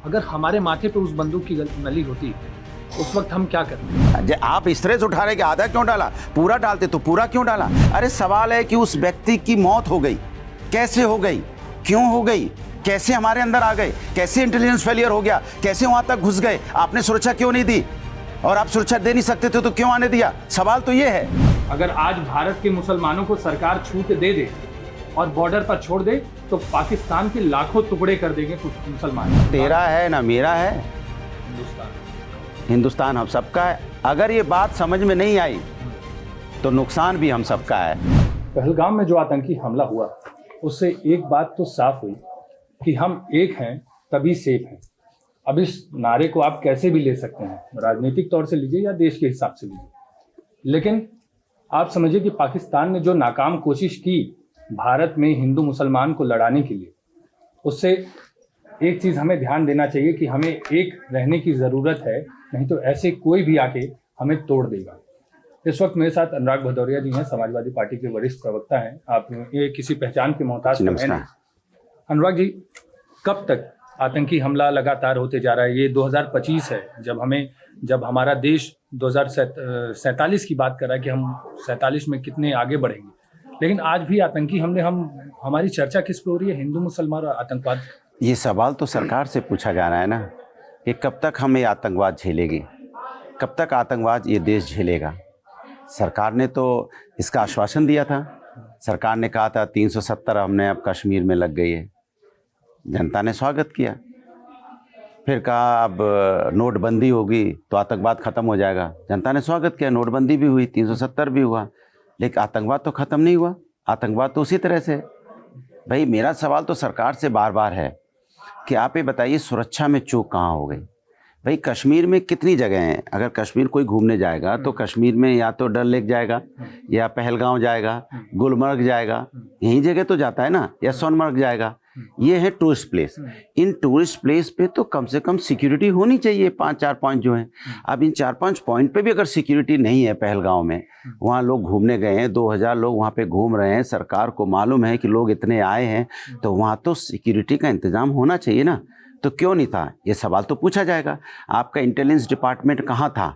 अगर हमारे माथे पे उस बंदूक की नली होती उस वक्त हम क्या करते? आप स्ट्रेस उठा रहे कि आधा क्यों डाला, पूरा डालते तो पूरा क्यों डाला। अरे सवाल है कि उस व्यक्ति की मौत हो गई, कैसे हो गई, क्यों हो गई, कैसे हमारे अंदर आ गए, कैसे इंटेलिजेंस फेलियर हो गया, कैसे वहां तक घुस गए, आपने सुरक्षा क्यों नहीं दी, और आप सुरक्षा दे नहीं सकते थे तो क्यों आने दिया। सवाल तो ये है। अगर आज भारत के मुसलमानों को सरकार छूट दे दे और बॉर्डर पर छोड़ दे तो पाकिस्तान के लाखों टुकड़े कर देंगे कुछ मुसलमान। तेरा है ना मेरा है, हिंदुस्तान हम सबका है। अगर ये बात समझ में नहीं आई तो नुकसान भी हम सबका है। पहलगाम में जो आतंकी हमला हुआ उससे एक बात तो साफ हुई कि हम एक हैं तभी सेफ हैं। अब इस नारे को आप कैसे भी ले सकते हैं, राजनीतिक तौर से लीजिए या देश के हिसाब से लीजिए, लेकिन आप समझिए कि पाकिस्तान ने जो नाकाम कोशिश की भारत में हिंदू मुसलमान को लड़ाने के लिए, उससे एक चीज़ हमें ध्यान देना चाहिए कि हमें एक रहने की ज़रूरत है, नहीं तो ऐसे कोई भी आके हमें तोड़ देगा। इस वक्त मेरे साथ अनुराग भदौरिया जी हैं, समाजवादी पार्टी के वरिष्ठ प्रवक्ता हैं। आप ये किसी पहचान के मोहताज तो हैं नहीं। अनुराग जी, कब तक आतंकी हमला लगातार होते जा रहा है? ये 2025 है जब हमारा देश 2047 की बात कर रहा है कि हम 47 में कितने आगे बढ़ेंगे, लेकिन आज भी आतंकी हमले हमारी चर्चा किस पे हो रही है? हिंदू मुसलमान और आतंकवाद। ये सवाल तो सरकार से पूछा जा रहा है ना कि कब तक हम ये आतंकवाद झेलेगी, कब तक आतंकवाद ये देश झेलेगा। सरकार ने तो इसका आश्वासन दिया था। सरकार ने कहा था 370 हमने अब कश्मीर में लग गई है। जनता ने स्वागत किया। फिर कहा अब नोटबंदी होगी तो आतंकवाद ख़त्म हो जाएगा। जनता ने स्वागत किया, नोटबंदी भी हुई, 370 भी हुआ, लेकिन आतंकवाद तो ख़त्म नहीं हुआ। आतंकवाद तो उसी तरह से। भाई मेरा सवाल तो सरकार से बार बार है कि आप ये बताइए सुरक्षा में चूक कहाँ हो गई। भाई कश्मीर में कितनी जगह हैं, अगर कश्मीर कोई घूमने जाएगा तो कश्मीर में या तो डल लेक जाएगा या पहलगांव जाएगा, गुलमर्ग जाएगा, यही जगह तो जाता है ना, या सोनमर्ग जाएगा। ये है टूरिस्ट प्लेस। इन टूरिस्ट प्लेस पे तो कम से कम सिक्योरिटी होनी चाहिए। 5-4 पॉइंट जो हैं, अब इन 4-5 पॉइंट पे भी अगर सिक्योरिटी नहीं है, पहलगांव में वहाँ लोग घूमने गए हैं, 2000 लोग वहाँ पे घूम रहे हैं, सरकार को मालूम है कि लोग इतने आए हैं, तो वहाँ तो सिक्योरिटी का इंतज़ाम होना चाहिए ना। तो क्यों नहीं था, ये सवाल तो पूछा जाएगा। आपका इंटेलिजेंस डिपार्टमेंट कहाँ था,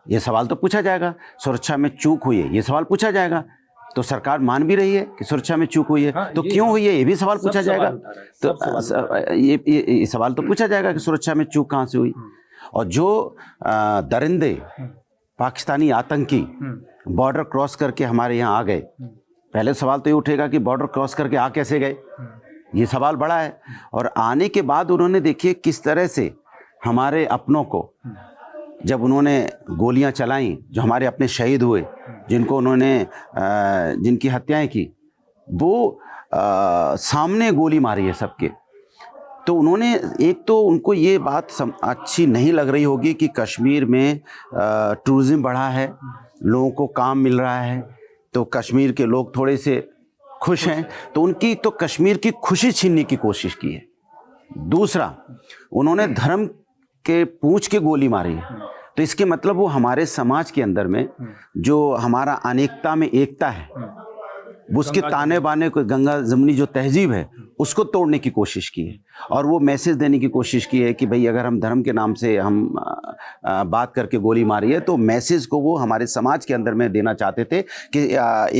ये सवाल तो पूछा जाएगा। सुरक्षा में चूक हुई है, ये सवाल पूछा जाएगा। तो सरकार मान भी रही है कि सुरक्षा में चूक हुई है, हाँ, तो क्यों हुई है ये भी सवाल पूछा जाएगा। तो ये सवाल तो पूछा जाएगा कि सुरक्षा में चूक कहाँ से हुई। और जो दरिंदे पाकिस्तानी आतंकी बॉर्डर क्रॉस करके हमारे यहाँ आ गए, पहले सवाल तो ये उठेगा कि बॉर्डर क्रॉस करके आ कैसे गए, ये सवाल बड़ा है। और आने के बाद उन्होंने देखिए किस तरह से हमारे अपनों को, जब उन्होंने गोलियां चलाई, जो हमारे अपने शहीद हुए, जिनको उन्होंने जिनकी हत्याएं की, वो सामने गोली मारी है सबके। तो उन्होंने एक तो उनको ये बात अच्छी नहीं लग रही होगी कि कश्मीर में टूरिज़्म बढ़ा है, लोगों को काम मिल रहा है, तो कश्मीर के लोग थोड़े से खुश हैं, तो उनकी तो कश्मीर की खुशी छीनने की कोशिश की है। दूसरा, उन्होंने धर्म के पूंछ के गोली मारी है, तो इसके मतलब वो हमारे समाज के अंदर में जो हमारा अनेकता में एकता है, उसके ताने बाने को, गंगा जमनी जो तहजीब है, उसको तोड़ने की कोशिश की है। और वो मैसेज देने की कोशिश की है कि भाई अगर हम धर्म के नाम से हम बात करके गोली मारी है, तो मैसेज को वो हमारे समाज के अंदर में देना चाहते थे कि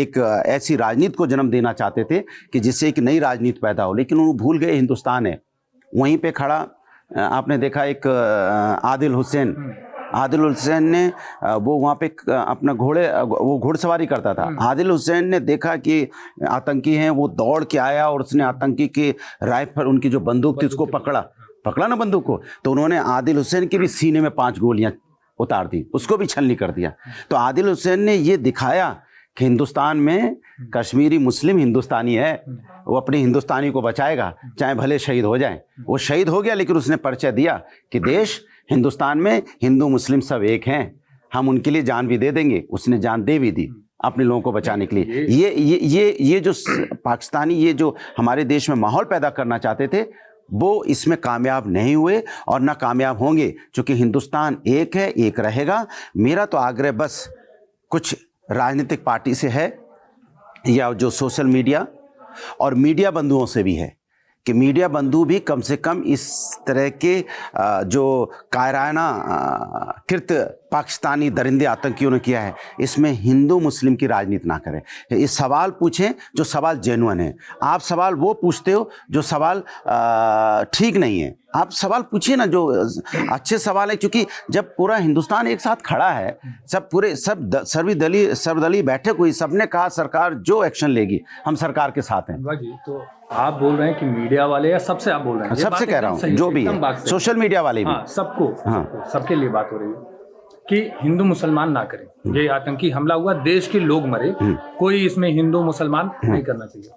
एक ऐसी राजनीति को जन्म देना चाहते थे कि जिससे एक नई राजनीति पैदा हो। लेकिन वो भूल गए हिंदुस्तान है। वहीं पे खड़ा आपने देखा एक आदिल हुसैन ने वो वहाँ पे अपना वो घुड़सवारी करता था। आदिल हुसैन ने देखा कि आतंकी हैं, वो दौड़ के आया और उसने आतंकी के राइफल, उनकी जो बंदूक थी, उसको पकड़ा ना बंदूक को, तो उन्होंने आदिल हुसैन के भी सीने में 5 गोलियां उतार दी, उसको भी छलनी कर दिया। तो आदिल हुसैन ने ये दिखाया कि हिंदुस्तान में कश्मीरी मुस्लिम हिंदुस्तानी है, वो अपनी हिंदुस्तानी को बचाएगा, चाहे भले शहीद हो जाए। वो शहीद हो गया, लेकिन उसने परिचय दिया कि देश हिंदुस्तान में हिंदू मुस्लिम सब एक हैं, हम उनके लिए जान भी दे देंगे। उसने जान दे भी दी अपने लोगों को बचाने के लिए। ये जो पाकिस्तानी, ये जो हमारे देश में माहौल पैदा करना चाहते थे, वो इसमें कामयाब नहीं हुए और ना कामयाब होंगे, क्योंकि हिंदुस्तान एक है, एक रहेगा। मेरा तो आग्रह बस कुछ राजनीतिक पार्टी से है, या जो सोशल मीडिया और मीडिया बंधुओं से भी है, कि मीडिया बंधु भी कम से कम इस तरह के जो कायराना कृत्य पाकिस्तानी दरिंदे आतंकियों ने किया है, इसमें हिंदू मुस्लिम की राजनीति ना करें। ये सवाल पूछें जो सवाल जेन्युइन है। आप सवाल वो पूछते हो जो सवाल ठीक नहीं है। आप सवाल पूछिए ना जो अच्छे सवाल है, क्योंकि जब पूरा हिंदुस्तान एक साथ खड़ा है, सर्वदलीय बैठक हुई, सबने कहा सरकार जो एक्शन लेगी हम सरकार के साथ हैं। जी, तो आप बोल रहे हैं कि मीडिया वाले, या सबसे आप बोल रहे हैं? सबसे कह रहा हूँ, जो भी है, सोशल मीडिया वाले भी, सबके लिए बात हो रही है कि हिंदू मुसलमान ना करें। ये आतंकी हमला हुआ, देश के लोग मरे, कोई इसमें हिंदू मुसलमान नहीं करना चाहिए।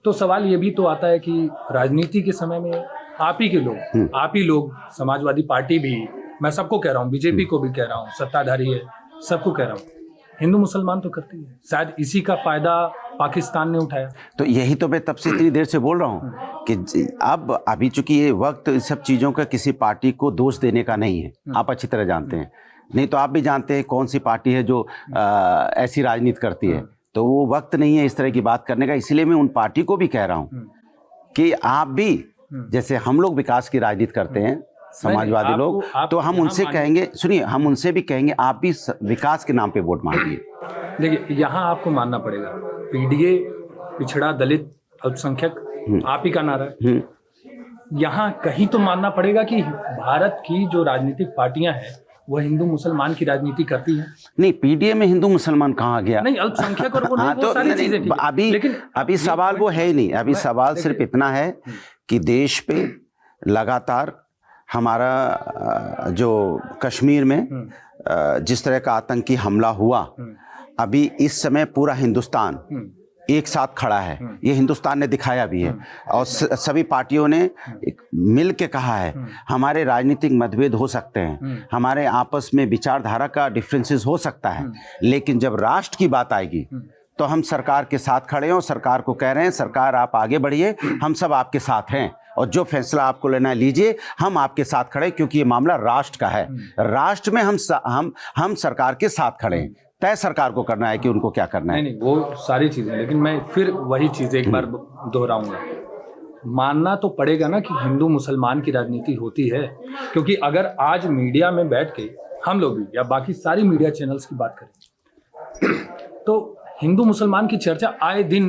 तो सवाल ये भी तो आता है कि राजनीति के समय में आप ही लोग समाजवादी पार्टी भी, मैं सबको कह रहा हूँ, बीजेपी को भी कह रहा हूँ, सत्ताधारी है, सबको कह रहा हूँ, हिंदू मुसलमान तो करती है। शायद इसी का फायदा पाकिस्तान ने उठाया। तो यही तो मैं तब से इतनी देर से बोल रहा हूँ कि अब अभी चूंकि ये वक्त इस सब चीज़ों का किसी पार्टी को दोष देने का नहीं है, आप अच्छी तरह जानते हैं। नहीं तो आप भी जानते हैं कौन सी पार्टी है जो ऐसी राजनीति करती है। तो वो वक्त नहीं है इस तरह की बात करने का। इसलिए मैं उन पार्टी को भी कह रहा हूँ कि आप भी, जैसे हम लोग विकास की राजनीति करते हैं, समाजवादी लोग, तो हम उनसे कहेंगे, सुनिए, हम उनसे भी कहेंगे आप भी विकास के नाम पे वोट मांगिए। देखिए, यहाँ आपको मानना पड़ेगा, पीडीए, पिछड़ा, दलित, अल्पसंख्यक, आप ही का नारा है। यहाँ कहीं तो मानना पड़ेगा कि भारत की जो राजनीतिक पार्टियां हैं वो हिंदू मुसलमान की राजनीति करती है। नहीं, पीडीए में हिंदू मुसलमान कहाँ गया? नहीं, अल्पसंख्यक और वो नहीं, वो सारी चीजें ठीक है। लेकिन अभी सवाल वो है ही नहीं। अभी सवाल सिर्फ इतना है कि देश पे लगातार हमारा जो कश्मीर में जिस तरह का आतंकी हमला हुआ, अभी इस समय पूरा हिंदुस्तान एक साथ खड़ा है। ये हिंदुस्तान ने दिखाया भी है, और सभी पार्टियों ने मिल के कहा है हमारे राजनीतिक मतभेद हो सकते हैं, हमारे आपस में विचारधारा का डिफरेंसेस हो सकता है, लेकिन जब राष्ट्र की बात आएगी तो हम सरकार के साथ खड़े हैं और सरकार को कह रहे हैं सरकार आप आगे बढ़िए, हम सब आपके साथ हैं, और जो फैसला आपको लेना है लीजिए, हम आपके साथ खड़े, क्योंकि ये मामला राष्ट्र का है। राष्ट्र में हम सरकार के साथ खड़े हैं। तय सरकार को करना है कि उनको क्या करना है। नहीं, वो सारी चीजें, लेकिन मैं फिर वही चीज एक बार दोहराऊंगा, मानना तो पड़ेगा ना कि हिंदू मुसलमान की राजनीति होती है। क्योंकि अगर आज मीडिया में बैठ के हम लोग भी या बाकी सारी मीडिया चैनल्स की बात करें तो हिंदू मुसलमान की चर्चा आए दिन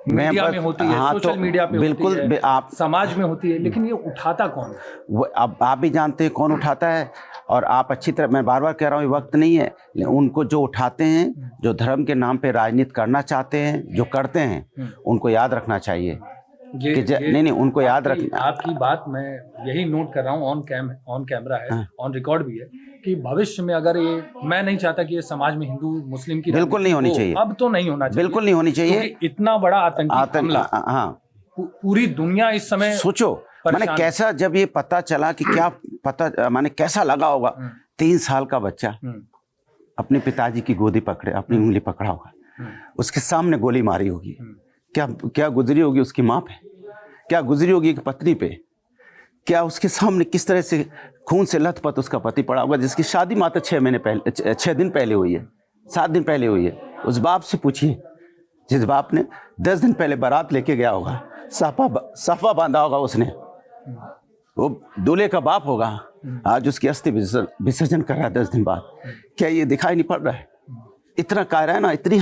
मीडिया में होती है, सोशल मीडिया पे बिल्कुल होती है, आप समाज में होती है, लेकिन ये उठाता कौन है? वो अब आप भी जानते हैं कौन उठाता है, और आप अच्छी तरह, मैं बार बार कह रहा हूँ, ये वक्त नहीं है, उनको जो उठाते हैं, जो धर्म के नाम पे राजनीति करना चाहते हैं, जो करते हैं, उनको याद रखना चाहिए नहीं, उनको याद रखना। आपकी बात मैं यही नोट कर रहा हूँ, ऑन कैमरा है, ऑन रिकॉर्ड भी है, कि भविष्य में अगर ये, मैं नहीं चाहता कि ये समाज में हिंदू मुस्लिम की बिल्कुल नहीं होनी चाहिए, अब तो नहीं होना चाहिए, बिल्कुल नहीं होनी चाहिए। इतना बड़ा आतंकी हमला, पूरी दुनिया इस समय, सोचो माने कैसा, जब ये पता चला कि क्या पता, माने कैसा लगा होगा, 3 साल का बच्चा अपने पिताजी की गोदी पकड़े, अपनी उंगली पकड़ा होगा, उसके सामने गोली मारी होगी, क्या गुजरी होगी उसकी माँ पे, क्या गुजरी होगी एक पत्नी पे, क्या उसके सामने किस तरह से खून से लथपथ उसका पति पड़ा होगा, जिसकी शादी मात्र 6 दिन पहले हुई है, 7 दिन पहले हुई है। उस बाप से पूछिए जिस बाप ने 10 दिन पहले बारात लेके गया होगा, साफा बांधा होगा उसने, वो दूल्हे का बाप होगा, आज उसकी अस्थि विसर्जन कर रहा है 10 दिन बाद। क्या ये दिखाई नहीं पड़ रहा है? इतना कायराना, इतनी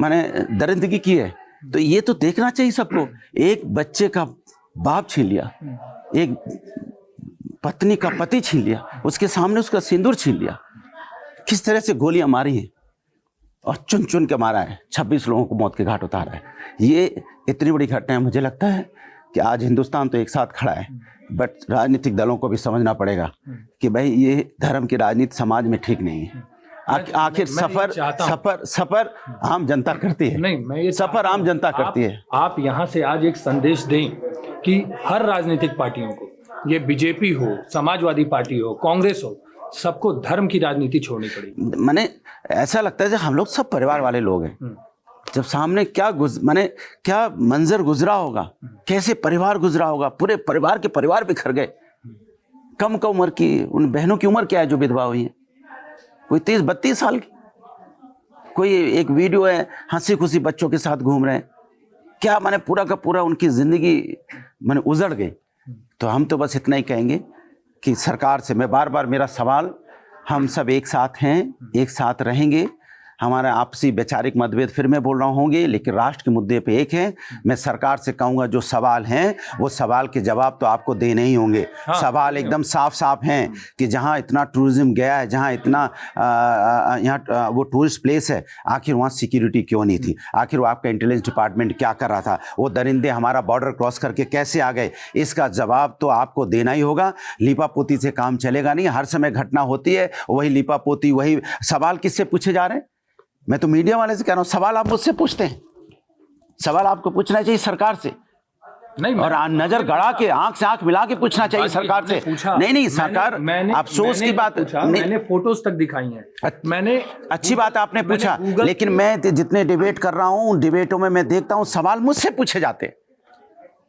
माने दरिंदगी की है, तो ये तो देखना चाहिए सबको। एक बच्चे का बाप छीन लिया, एक पत्नी का पति छीन लिया, उसके सामने उसका सिंदूर छीन लिया, किस तरह से गोलियां मारी हैं और चुन चुन के मारा है, 26 लोगों को मौत के घाट उतारा है। ये इतनी बड़ी घटना है। मुझे लगता है कि आज हिंदुस्तान तो एक साथ खड़ा है, बट राजनीतिक दलों को भी समझना पड़ेगा कि भाई ये धर्म की राजनीति समाज में ठीक नहीं है। आखिर सफर आम जनता करती है। नहीं, मैं ये सफर आम जनता करती है। आप यहाँ से आज एक संदेश दें कि हर राजनीतिक पार्टियों को, ये बीजेपी हो, समाजवादी पार्टी हो, कांग्रेस हो, सबको धर्म की राजनीति छोड़नी पड़ेगी। मैंने ऐसा लगता है कि हम लोग सब परिवार वाले लोग हैं। जब सामने क्या मंजर गुजरा होगा, कैसे परिवार गुजरा होगा, पूरे परिवार के परिवार बिखर गए। कम उम्र की उन बहनों की उम्र क्या है जो विधवा हुई है, कोई 30-32 साल की, कोई एक वीडियो है हंसी खुशी बच्चों के साथ घूम रहे हैं, क्या माने पूरा का पूरा उनकी जिंदगी माने उजड़ गई। तो हम तो बस इतना ही कहेंगे कि सरकार से मैं बार बार मेरा सवाल, हम सब एक साथ हैं, एक साथ रहेंगे, हमारा आपसी वैचारिक मतभेद फिर मैं बोल रहा हूँ होंगे, लेकिन राष्ट्र के मुद्दे पे एक है। मैं सरकार से कहूँगा जो सवाल हैं वो सवाल के जवाब तो आपको देने ही होंगे। हाँ, सवाल एकदम साफ साफ हैं कि जहाँ इतना टूरिज्म गया है, जहाँ इतना यहाँ वो टूरिस्ट प्लेस है, आखिर वहाँ सिक्योरिटी क्यों नहीं थी? आखिर वो आपका इंटेलिजेंस डिपार्टमेंट क्या कर रहा था? वो दरिंदे हमारा बॉर्डर क्रॉस करके कैसे आ गए? इसका जवाब तो आपको देना ही होगा। लीपापोती से काम चलेगा नहीं। हर समय घटना होती है, वही लीपापोती, वही सवाल किससे पूछे जा रहे हैं? मैं तो मीडिया वाले से कह रहा हूँ, सवाल आप मुझसे पूछते हैं, सवाल आपको पूछना चाहिए सरकार से, नहीं, और नजर गड़ा के आंख से आंख मिला के पूछना चाहिए सरकार से। नहीं सरकार, अफसोस की बात, मैंने फोटोज तक दिखाई हैं, मैंने अच्छी बात आपने पूछा, लेकिन मैं जितने डिबेट कर रहा हूँ, डिबेटों में मैं देखता हूँ सवाल मुझसे पूछे जाते हैं।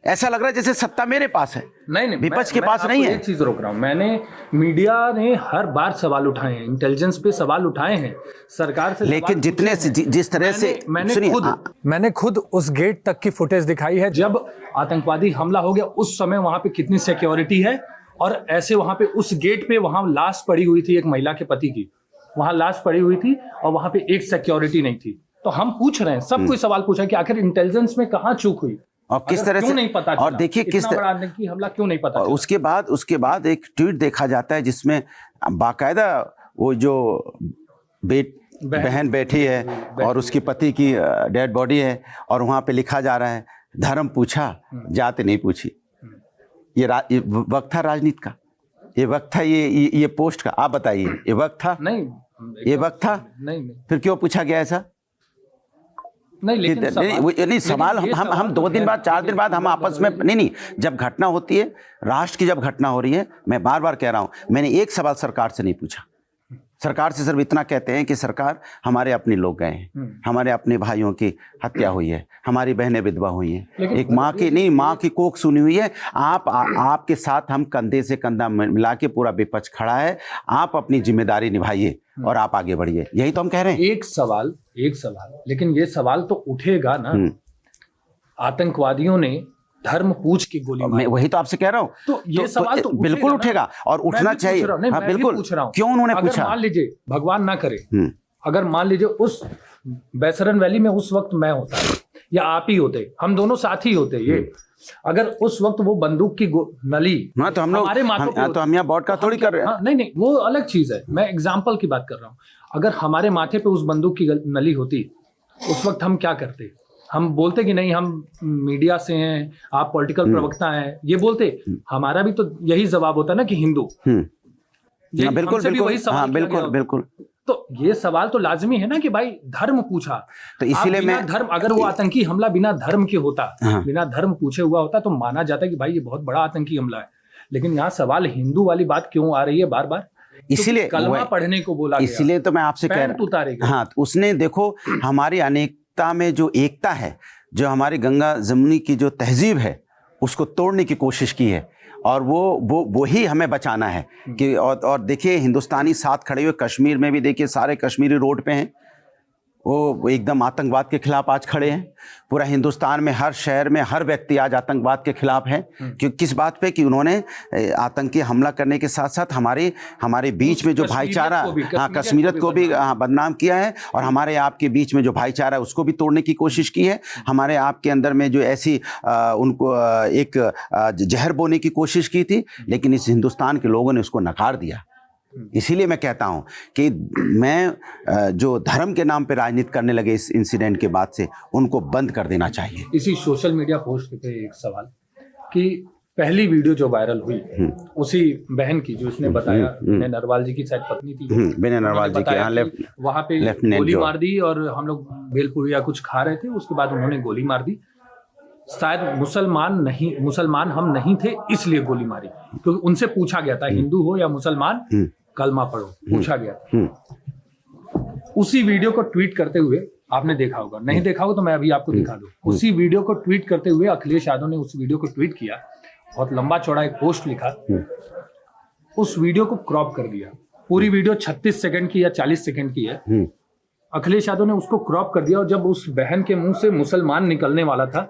ऐसा लग रहा है जैसे सत्ता मेरे पास है, नहीं, विपक्ष के पास नहीं है। एक चीज रोक रहा हूं, मैंने मीडिया ने हर बार सवाल उठाए हैं, इंटेलिजेंस पे सवाल उठाए हैं सरकार से, लेकिन जितने जिस तरह से मैंने खुद उस गेट तक की फुटेज दिखाई है। जब आतंकवादी हमला हो गया उस समय वहां पे कितनी सिक्योरिटी है, और ऐसे वहां पे उस गेट पे वहां लाश पड़ी हुई थी एक महिला के पति की, वहां लाश पड़ी हुई थी और वहां पे एक सिक्योरिटी नहीं थी। तो हम पूछ रहे हैं, सब कोई सवाल पूछा कि आखिर इंटेलिजेंस में कहाँ चूक हुई और किस तरह से नहीं पता, और देखिए किस तरह की हमला क्यों नहीं पता। और उसके बाद एक ट्वीट देखा जाता है जिसमें बाकायदा वो जो बहन बैठी है और उसकी पति की डेड बॉडी है, और वहां पे लिखा जा रहा है धर्म पूछा जात नहीं पूछी। ये वक्त था राजनीति का, ये वक्त था ये पोस्ट का। आप बताइए, ये वक्त था? नहीं, ये वक्त था? नहीं। फिर क्यों पूछा गया ऐसा? नहीं, लेकिन नहीं सवाल हम 2 दिन बाद 4 दिन बाद हम आपस में नहीं, जब घटना होती है, राष्ट्र की जब घटना हो रही है, मैं बार बार कह रहा हूं, मैंने एक सवाल सरकार से नहीं पूछा। सरकार से सिर्फ इतना कहते हैं कि सरकार, हमारे अपने लोग गए हैं, हमारे अपने भाइयों की हत्या हुई है, हमारी बहनें विधवा हुई हैं, एक माँ की कोख सुनी हुई है, आपके साथ हम कंधे से कंधा मिला के पूरा विपक्ष खड़ा है, आप अपनी जिम्मेदारी निभाइए और आप आगे बढ़िए, यही तो हम कह रहे हैं। एक सवाल, लेकिन ये सवाल तो उठेगा ना, आतंकवादियों ने धर्म पूछ के गोली मारी, मैं वही तो आपसे कह रहा हूँ। तो ये सवाल तो बिल्कुल उठेगा और उठना चाहिए। हाँ बिल्कुल, क्यों उन्होंने पूछा? मान लीजिए, भगवान ना करे, अगर मान लीजिए उस बैसरन वैली में उस वक्त मैं होता या आप ही होते, हम दोनों साथ ही होते, ये अगर उस वक्त वो बंदूक की नली, हाँ तो हम लोग तो हम यहाँ बॉडकास्ट थोड़ी कर रहे हैं। नहीं, वो अलग चीज है, मैं एग्जाम्पल की बात कर रहा हूँ। अगर हमारे माथे पे उस बंदूक की नली होती, उस वक्त हम क्या करते? हम बोलते कि नहीं, हम मीडिया से हैं, आप पॉलिटिकल प्रवक्ता हैं, ये बोलते। हमारा भी तो यही जवाब होता है ना कि हिंदू। बिल्कुल। तो ये सवाल तो लाजमी है ना कि भाई धर्म पूछा, तो इसीलिए मैं धर्म, अगर वो आतंकी हमला बिना धर्म के होता, बिना धर्म पूछे हुआ होता, तो माना जाता कि भाई ये बहुत बड़ा आतंकी हमला है। लेकिन यहाँ सवाल हिंदू वाली बात क्यों आ रही है बार बार? इसीलिए कलमा पढ़ने को बोला, इसीलिए तो मैं आपसे कह रहा हूं। हाँ, उसने देखो हमारी अनेकता में जो एकता है, जो हमारी गंगा जमुनी की जो तहजीब है, उसको तोड़ने की कोशिश की है, और वो ही हमें बचाना है कि और देखिए हिंदुस्तानी साथ खड़े हुए, कश्मीर में भी देखिए सारे कश्मीरी रोड पे हैं, वो एकदम आतंकवाद के खिलाफ आज खड़े हैं। पूरा हिंदुस्तान में हर शहर में हर व्यक्ति आज आतंकवाद के खिलाफ है। कि किस बात पे? कि उन्होंने आतंकी हमला करने के साथ साथ हमारे बीच में जो भाईचारा, हाँ कश्मीरियत को भी बदनाम किया है, और हमारे आपके बीच में जो भाईचारा है उसको भी तोड़ने की कोशिश की है। हमारे आपके अंदर में जो ऐसी उनको एक जहर बोने की कोशिश की थी, लेकिन इस हिंदुस्तान के लोगों ने उसको नकार दिया। इसीलिए मैं कहता हूं कि मैं जो धर्म के नाम पे राजनीति करने लगे इस इंसिडेंट के बाद से, उनको बंद कर देना चाहिए। इसी सोशल मीडिया पोस्ट पे एक सवाल कि पहली वीडियो जो वायरल हुई उसी बहन की, जो उसने बताया विनय नरवाल जी की शायद पत्नी थी, विनय नरवाल जी के वहां पे गोली मार दी, और हम लोग भेलपुरी या कुछ खा रहे थे, उसके बाद उन्होंने गोली मार दी। शायद मुसलमान हम नहीं थे इसलिए गोली मारी, क्योंकि उनसे पूछा गया था हिंदू हो या मुसलमान, कलमा पढ़ो, पूछा गया। उसी वीडियो को ट्वीट करते हुए, आपने देखा होगा, नहीं देखा हो तो मैं अभी आपको दिखा दूं, उसी वीडियो को ट्वीट करते हुए अखिलेश यादव ने उस वीडियो को ट्वीट किया, बहुत लंबा चौड़ा एक पोस्ट लिखा, उस वीडियो को क्रॉप कर दिया। पूरी वीडियो 36 सेकंड की या 40 सेकंड की है, अखिलेश यादव ने उसको क्रॉप कर दिया और जब उस बहन के मुंह से मुसलमान निकलने वाला था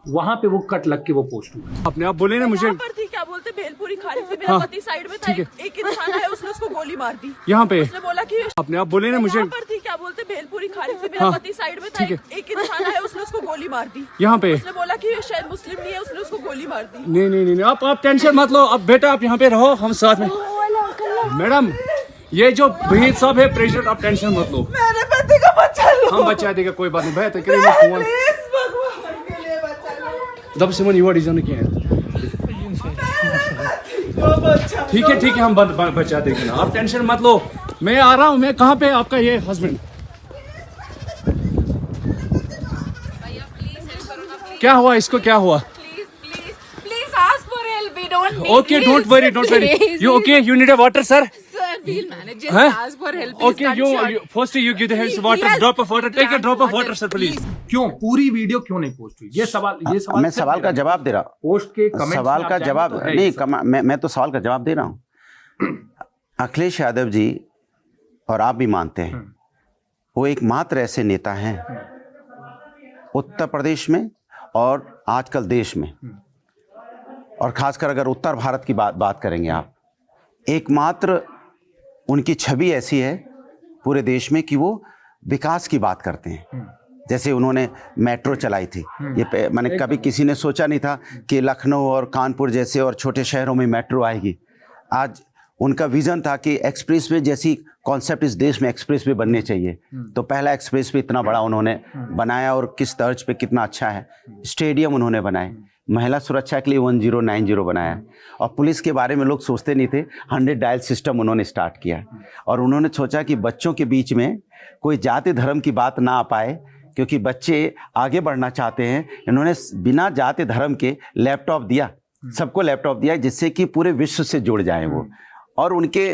वहां पे वो कट लग के वो पोस्ट हुआ। अपने आप बोले ना मुझे यहाँ पर थी, क्या बोलते भेलपुरी खा रही थी, मेरा पति साइड में था, एक इंसान आया उसने उसको गोली मार दी। यहाँ पे उसने बोला कि अपने आप बोले ना मुझे यहाँ पर थी, क्या बोलते भेलपुरी खा रही थी, मेरा पति साइड में था, एक इंसान आया उसने उसको गोली मार दी। यहाँ पे उसने बोला कि शायद मुस्लिम नहीं है, उसने उसको गोली मार दी। नहीं आप टेंशन मत लो। अब बेटा आप यहाँ पे रहो, हम साथ में। मैडम ये जो भहीद साहब है प्रेसिडेंट, आप टेंशन मत लो, मेरे पति का बच्चा लो, हम बचा देगा, कोई बात नहीं। भाई तो करिए फोन प्लीज भगवान के लिए बच्चा लो। दब से मन युवा डिजाइन किया है। ठीक है हम बचा देंगे ना, आप टेंशन मत लो। मैं आ रहा हूँ। मैं कहाँ पे आपका ये हस्बैंड? क्या हुआ इसको, क्या हुआ? Please ask for help. We don't need Okay, don't this. worry. Please. You okay? You need a water, sir? Sir, we'll manage. Just Huh? ask for help. Please, Okay, you first you give the hands water, Yes. drop of water. Take a drop of water, sir, please. क्यों पूरी video क्यों नहीं post हुई? ये सवाल मैं सवाल का जवाब दे रहा हूँ। पोस्ट के कमेंट्स सवाल में का आप जाएंगे जवाब तो है नहीं, ये सब। मैं तो सवाल का जवाब दे रहा हूँ। अखिलेश यादव जी, और आप भी मानते हैं, वो एकमात्र ऐसे नेता हैं उत्तर प्रदेश में और आजकल देश में, और खासकर अगर उत्तर भारत की बात करेंगे आप, एकमात्र उनकी छवि ऐसी है पूरे देश में कि वो विकास की बात करते हैं। जैसे उन्होंने मेट्रो चलाई थी, ये मैंने कभी किसी ने सोचा नहीं था कि लखनऊ और कानपुर जैसे और छोटे शहरों में मेट्रो आएगी। आज उनका विजन था कि एक्सप्रेसवे जैसी कॉन्सेप्ट इस देश में एक्सप्रेसवे बनने चाहिए, तो पहला एक्सप्रेसवे इतना बड़ा उन्होंने बनाया और किस तर्ज पे कितना अच्छा है। स्टेडियम उन्होंने बनाए, महिला सुरक्षा के लिए 1090 बनाया, और पुलिस के बारे में लोग सोचते नहीं थे, 100 डायल सिस्टम उन्होंने स्टार्ट किया। और उन्होंने सोचा कि बच्चों के बीच में कोई जाति धर्म की बात ना आ पाए, क्योंकि बच्चे आगे बढ़ना चाहते हैं। इन्होंने बिना जाति धर्म के लैपटॉप दिया, सबको लैपटॉप दिया, जिससे कि पूरे विश्व से जुड़ जाएं वो। और उनके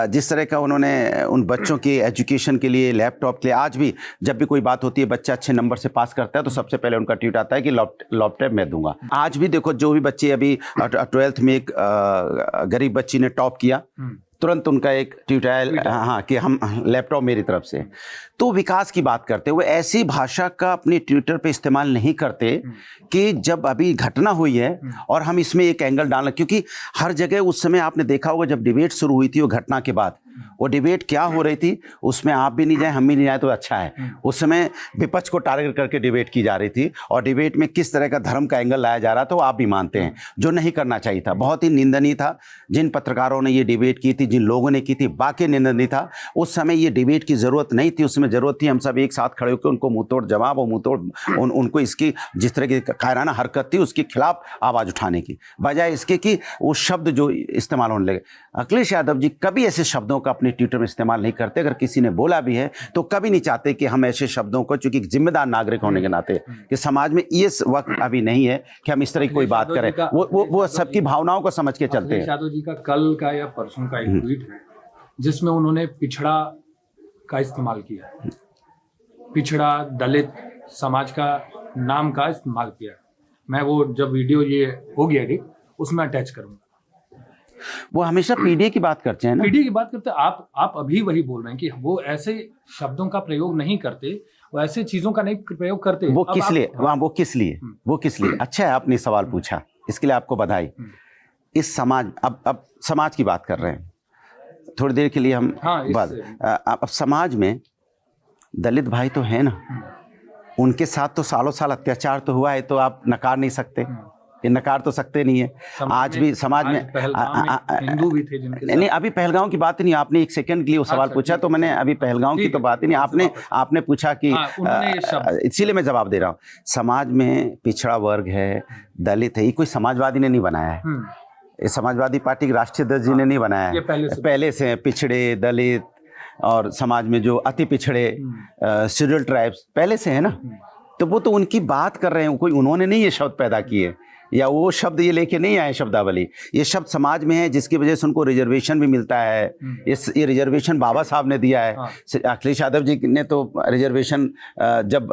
जिस तरह का उन्होंने उन बच्चों के एजुकेशन के लिए, लैपटॉप के लिए, आज भी जब भी कोई बात होती है, बच्चा अच्छे नंबर से पास करता है तो सबसे पहले उनका ट्वीट आता है कि लैपटॉप मैं दूंगा। आज भी देखो, जो भी बच्चे अभी 12th में एक गरीब बच्ची ने टॉप किया, तुरंत उनका एक ट्वीट आया, हाँ, कि हम लैपटॉप मेरी तरफ से। तो विकास की बात करते हुए ऐसी भाषा का अपने ट्विटर पे इस्तेमाल नहीं करते कि जब अभी घटना हुई है और हम इसमें एक एंगल डालना, क्योंकि हर जगह उस समय आपने देखा होगा जब डिबेट शुरू हुई थी वो घटना के बाद, वो डिबेट क्या हो रही थी उसमें आप भी नहीं जाए, हम भी नहीं जाए तो अच्छा है। उस समय विपक्ष को टारगेट करके डिबेट की जा रही थी, और डिबेट में किस तरह का धर्म का एंगल लाया जा रहा था वो आप भी मानते हैं, जो नहीं करना चाहिए था। बहुत ही निंदनीय था जिन पत्रकारों ने ये डिबेट की थी, जिन लोगों ने की थी, बाकी निंदनीय था। उस समय ये डिबेट की ज़रूरत नहीं थी, उसमें ज़रूरत थी हम सब एक साथ खड़े होकर उनको मुंहतोड़ जवाब और मुंहतोड़ उनको इसकी जिस तरह की कायराना हरकत थी उसके खिलाफ आवाज़ उठाने की, बजाय इसके कि वो शब्द जो इस्तेमाल होने लगे। अखिलेश यादव जी कभी ऐसे शब्दों का अपने ट्विटर में इस्तेमाल नहीं करते। अगर किसी ने बोला भी है तो कभी नहीं चाहते कि हम ऐसे शब्दों को, चूंकि जिम्मेदार नागरिक होने के नाते, कि समाज में ये वक्त अभी नहीं है कि हम इस तरह की कोई बात करें। वो सबकी भावनाओं को समझ के चलते हैं। यादव जी का कल का या परसों का एक ट्वीट है जिसमें उन्होंने पिछड़ा का इस्तेमाल किया, पिछड़ा दलित समाज का नाम का इस्तेमाल किया। मैं वो जब वीडियो ये हो गया एडिट उसमें अटैच करूंगा। वो हमेशा पीडीए की बात करते हैं ना, पीडीए की बात करते हैं। आप अभी वही बोल रहे हैं कि वो ऐसे शब्दों का प्रयोग नहीं करते, वो ऐसे चीजों का नहीं प्रयोग करते। वो किस लिए, वहाँ वो किस लिए अच्छा है आपने सवाल पूछा, इसके लिए आपको बधाई। इस समाज, अब समाज की बात कर रहे हैं थोड़ी देर के लिए हम, अब समाज में दलित भाई तो है ना, उनके साथ तो सालों साल अत्याचार तो हुआ है, तो आप नकार नहीं सकते, ये नकार तो सकते नहीं है। आज भी समाज में हिंदू भी थे जिनके नहीं, अभी पहलगांव की बात नहीं, आपने एक सेकंड के लिए वो सवाल पूछा तो मैंने अभी पहलगांव की तो बात ही नहीं, आपने पूछा कि इसीलिए मैं जवाब दे रहा हूँ। समाज में पिछड़ा वर्ग है, दलित है, ये कोई समाजवादी ने नहीं बनाया है, ये समाजवादी पार्टी के राष्ट्रीय अध्यक्ष जी ने नहीं बनाया है, पहले से पिछड़े, दलित और समाज में जो अति पिछड़े शेड्यूल ट्राइब्स पहले से है ना, तो वो तो उनकी बात कर रहे हैं, कोई उन्होंने नहीं ये शब्द पैदा किए, या वो शब्द ये लेके नहीं आए शब्दावली। ये शब्द समाज में है जिसकी वजह से उनको रिजर्वेशन भी मिलता है। ये रिजर्वेशन बाबा साहब ने दिया है। अखिलेश यादव जी ने तो रिजर्वेशन जब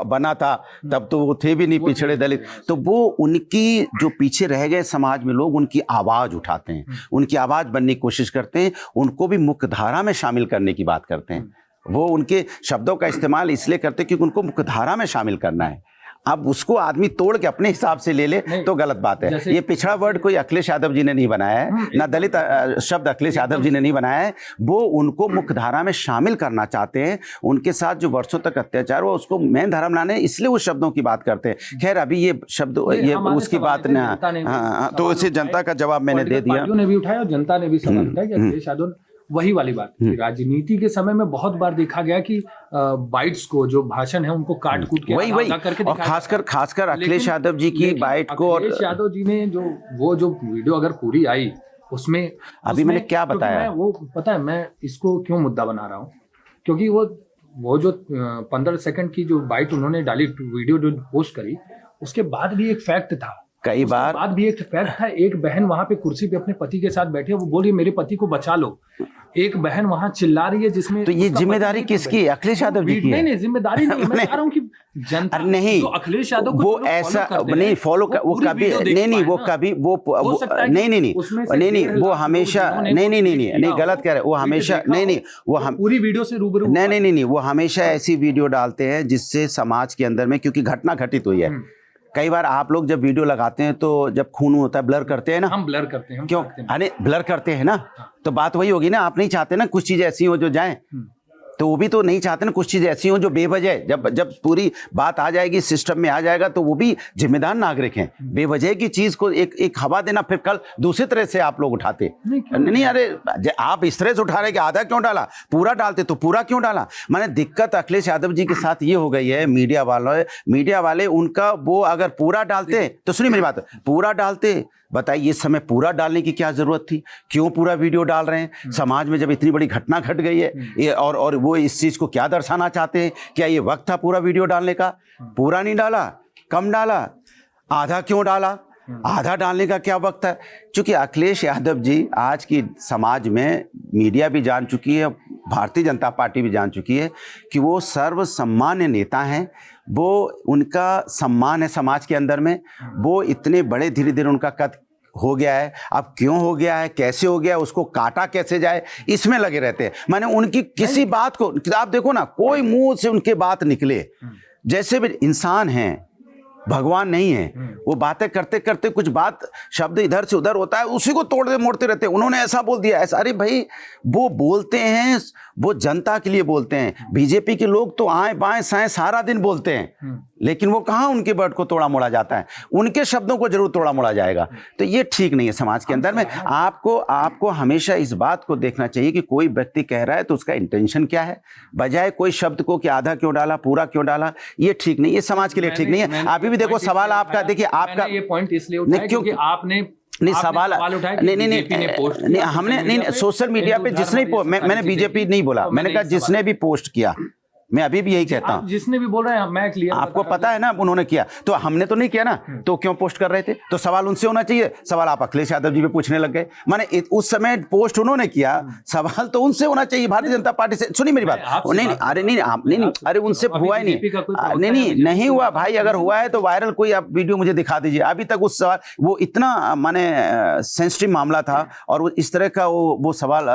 बना था तब तो वो थे भी नहीं पिछड़े दलित, तो वो उनकी जो पीछे रह गए समाज में लोग, उनकी आवाज़ उठाते हैं, उनकी आवाज़ बनने की कोशिश करते हैं, उनको भी मुख्य धारा में शामिल करने की बात करते हैं। वो उनके शब्दों का इस्तेमाल इसलिए करते क्योंकि उनको मुख्यधारा में शामिल करना है। अब उसको आदमी तोड़ के अपने हिसाब से ले ले तो गलत बात है। ये पिछड़ा वर्ड कोई अखिलेश यादव जी ने नहीं बनाया है, ना दलित शब्द अखिलेश यादव जी ने नहीं बनाया है। वो उनको मुख्यधारा में शामिल करना चाहते हैं। उनके साथ जो वर्षों तक अत्याचार हुआ उसको मेन धारा बनाने, इसलिए उस शब्दों की बात करते हैं। खैर अभी ये शब्द ये उसकी बात ना, हाँ, तो इसे जनता का जवाब मैंने दे दिया। पार्टियों ने भी उठाया और जनता ने भी सवाल उठाया कि अखिलेश यादव, वही वाली बात राजनीति के समय में बहुत बार देखा गया कि बाइट्स को, जो भाषण है उनको काट कूट के वही करके और खासकर अखिलेश यादव जी की बाइट को, और अखिलेश यादव जी ने जो वीडियो अगर पूरी आई उसमें अभी मैंने क्या बताया, वो पता है मैं इसको क्यों मुद्दा बना रहा हूँ, क्योंकि वो जो 15 सेकंड की जो बाइट उन्होंने डाली, वीडियो जो पोस्ट करी, उसके बाद भी एक फैक्ट था, कई बार बाद भी एक फैक्ट था। एक बहन वहां पे कुर्सी पे अपने पति के साथ बैठी है, वो बोल रही है मेरे पति को बचा लो। एक बहन वहां चिल्ला रही है, जिसमें तो ये जिम्मेदारी किसकी है? अखिलेश यादव जी की है। नहीं, जिम्मेदारी नहीं, मैं कह रहा हूँ कि जनता नहीं, जो अखिलेश यादव को वो ऐसा नहीं फॉलो, वो कभी नहीं, वो कभी वो नहीं, वो हमेशा नहीं, गलत कह रहे, वो हमेशा नहीं, वो पूरी वीडियो से रूबरू नहीं, वो हमेशा ऐसी वीडियो डालते हैं जिससे समाज के अंदर में, क्योंकि घटना घटित हुई है। कई बार आप लोग जब वीडियो लगाते हैं तो जब खून होता है ब्लर करते हैं ना, हम ब्लर करते हैं, क्यों? अरे ब्लर करते हैं ना, तो बात वही होगी ना, आप नहीं चाहते ना कुछ चीजें ऐसी हो जो जाएं, तो वो भी तो नहीं चाहते ना कुछ चीजें ऐसी हो जो बेवजह, जब पूरी बात आ जाएगी, सिस्टम में आ जाएगा, तो वो भी जिम्मेदार नागरिक हैं। बेवजह की चीज को एक हवा देना, फिर कल दूसरी तरह से आप लोग उठाते नहीं, अरे आप इस तरह से उठा रहे कि आधा क्यों डाला, पूरा डालते तो पूरा क्यों डाला। माने दिक्कत अखिलेश यादव जी के साथ ये हो गई है, मीडिया वाले उनका, वो अगर पूरा डालते तो सुनिए मेरी बात, पूरा डालते, बताइए इस समय पूरा डालने की क्या जरूरत थी, क्यों पूरा वीडियो डाल रहे हैं समाज में जब इतनी बड़ी घटना घट गई है ये, और वो इस चीज को क्या दर्शाना चाहते हैं? क्या ये वक्त था पूरा वीडियो डालने का? पूरा नहीं डाला, कम डाला, आधा क्यों डाला? आधा डालने का क्या वक्त है? क्योंकि अखिलेश यादव जी आज की समाज में, मीडिया भी जान चुकी है, भारतीय जनता पार्टी भी जान चुकी है कि वो सर्वसम्मान्य नेता हैं, वो उनका सम्मान है समाज के अंदर में, वो इतने बड़े धीरे धीरे उनका कद हो गया है। अब क्यों हो गया है, कैसे हो गया, उसको काटा कैसे जाए, इसमें लगे रहते हैं। माने उनकी किसी बात को आप देखो ना, कोई मुंह से उनके बात निकले, जैसे भी इंसान हैं, भगवान नहीं है, वो बातें करते करते कुछ बात शब्द इधर से उधर होता है, उसी को तोड़ते मोड़ते रहते हैं। उन्होंने ऐसा बोल दिया ऐसा, अरे भाई वो बोलते हैं, वो जनता के लिए बोलते हैं। बीजेपी के लोग तो आए बाएं साएं सारा दिन बोलते हैं, लेकिन वो कहाँ उनके वर्ड को तोड़ा मोड़ा जाता है, उनके शब्दों को जरूर तोड़ा मोड़ा जाएगा। तो ये ठीक नहीं है समाज के अंदर में। आपको हमेशा इस बात को देखना चाहिए कि कोई व्यक्ति कह रहा है तो उसका इंटेंशन क्या है, बजाय कोई शब्द को कि आधा क्यों डाला, पूरा क्यों डाला। ये ठीक नहीं, ये समाज के लिए ठीक नहीं है। अभी भी देखो सवाल आपका, देखिए आपका ये पॉइंट इसलिए उठाया क्योंकि आपने नहीं सवाल नहीं, हमने नहीं सोशल मीडिया पे जिसने मैंने बीजेपी नहीं बोला, मैंने कहा जिसने भी पोस्ट किया, मैं अभी भी यही कहता हूँ, जिसने भी बोल रहे हैं मैं क्लियर, आपको पता है ना उन्होंने किया, तो हमने तो नहीं किया ना, तो क्यों पोस्ट कर रहे थे? तो सवाल उनसे होना चाहिए, सवाल आप अखिलेश यादव जी पे पूछने लग गए। माने उस समय पोस्ट उन्होंने किया, सवाल तो उनसे होना चाहिए, भारतीय जनता पार्टी से। सुनिए मेरी बात, नहीं अरे नहीं, अरे उनसे हुआ ही नहीं हुआ भाई। अगर हुआ है तो वायरल कोई आप वीडियो मुझे दिखा दीजिए। अभी तक उस सवाल, वो इतना माने सेंसिटिव मामला था और इस तरह का वो सवाल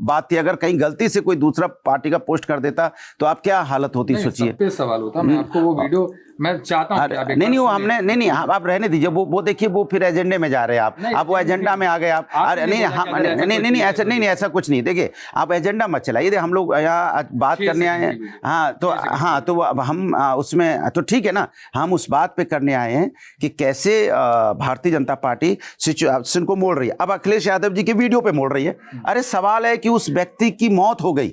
बात थी, अगर कहीं गलती से कोई दूसरा पार्टी का पोस्ट कर देता तो आप क्या हालत होती, सोचिए। सवाल होता, मैं आपको वो वीडियो मैं चाहता हूं नहीं वो हमने नहीं आप रहने दीजिए, वो देखिए वो फिर एजेंडे में जा रहे हैं आप वो एजेंडा में आ गए आप। अरे नहीं ऐसा नहीं ऐसा कुछ नहीं। देखिए आप एजेंडा मत चलाइए, हम लोग यहाँ बात करने आए हैं। हाँ तो अब हम उसमें तो ठीक है ना, हम उस बात पे करने आए हैं कि कैसे भारतीय जनता पार्टी सिचुएशन को मोड़ रही है। अब अखिलेश यादव जी के वीडियो पे मोड़ रही है। अरे सवाल है कि उस व्यक्ति की मौत हो गई,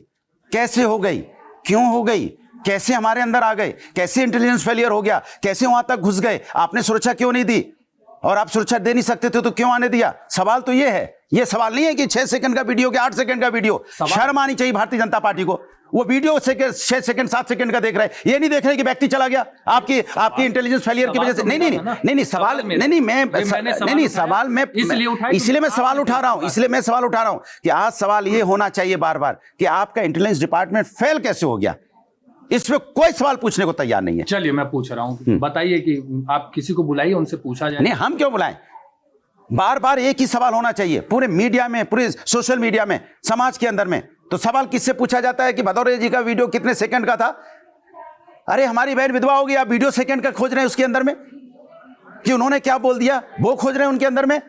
कैसे हो गई, क्यों हो गई, कैसे हमारे अंदर आ गए, कैसे इंटेलिजेंस फेलियर हो गया, कैसे वहां तक घुस गए, आपने सुरक्षा क्यों नहीं दी, और आप सुरक्षा दे नहीं सकते थे तो क्यों आने दिया। सवाल तो ये है, ये सवाल नहीं है कि 6 सेकंड का वीडियो के 8 सेकंड का वीडियो। शर्म आनी चाहिए भारतीय जनता पार्टी को। वो वीडियो 6 सेकंड 7 सेकंड का देख रहे हैं, ये नहीं देख रहे कि व्यक्ति चला गया आपकी इंटेलिजेंस फेलियर की वजह से। नहीं सवाल नहीं सवाल मैं इसलिए मैं सवाल उठा रहा हूं कि आज सवाल ये होना चाहिए बार बार कि आपका इंटेलिजेंस डिपार्टमेंट फेल कैसे हो गया। इस पे कोई सवाल पूछने को तैयार नहीं है। चलिए मैं पूछ रहा हूं, बताइए कि आप किसी को बुलाइए, उनसे पूछा जाए। नहीं हम क्यों बुलाएं, बार बार एक ही सवाल होना चाहिए पूरे मीडिया में, पूरे सोशल मीडिया में, समाज के अंदर में। तो सवाल किससे पूछा जाता है कि भदौरिया जी का वीडियो कितने सेकंड का था? अरे हमारी बहन विधवा होगी, आप वीडियो सेकंड का खोज रहे हैं उसके अंदर में कि उन्होंने क्या बोल दिया, वो खोज रहे हैं उनके अंदर में।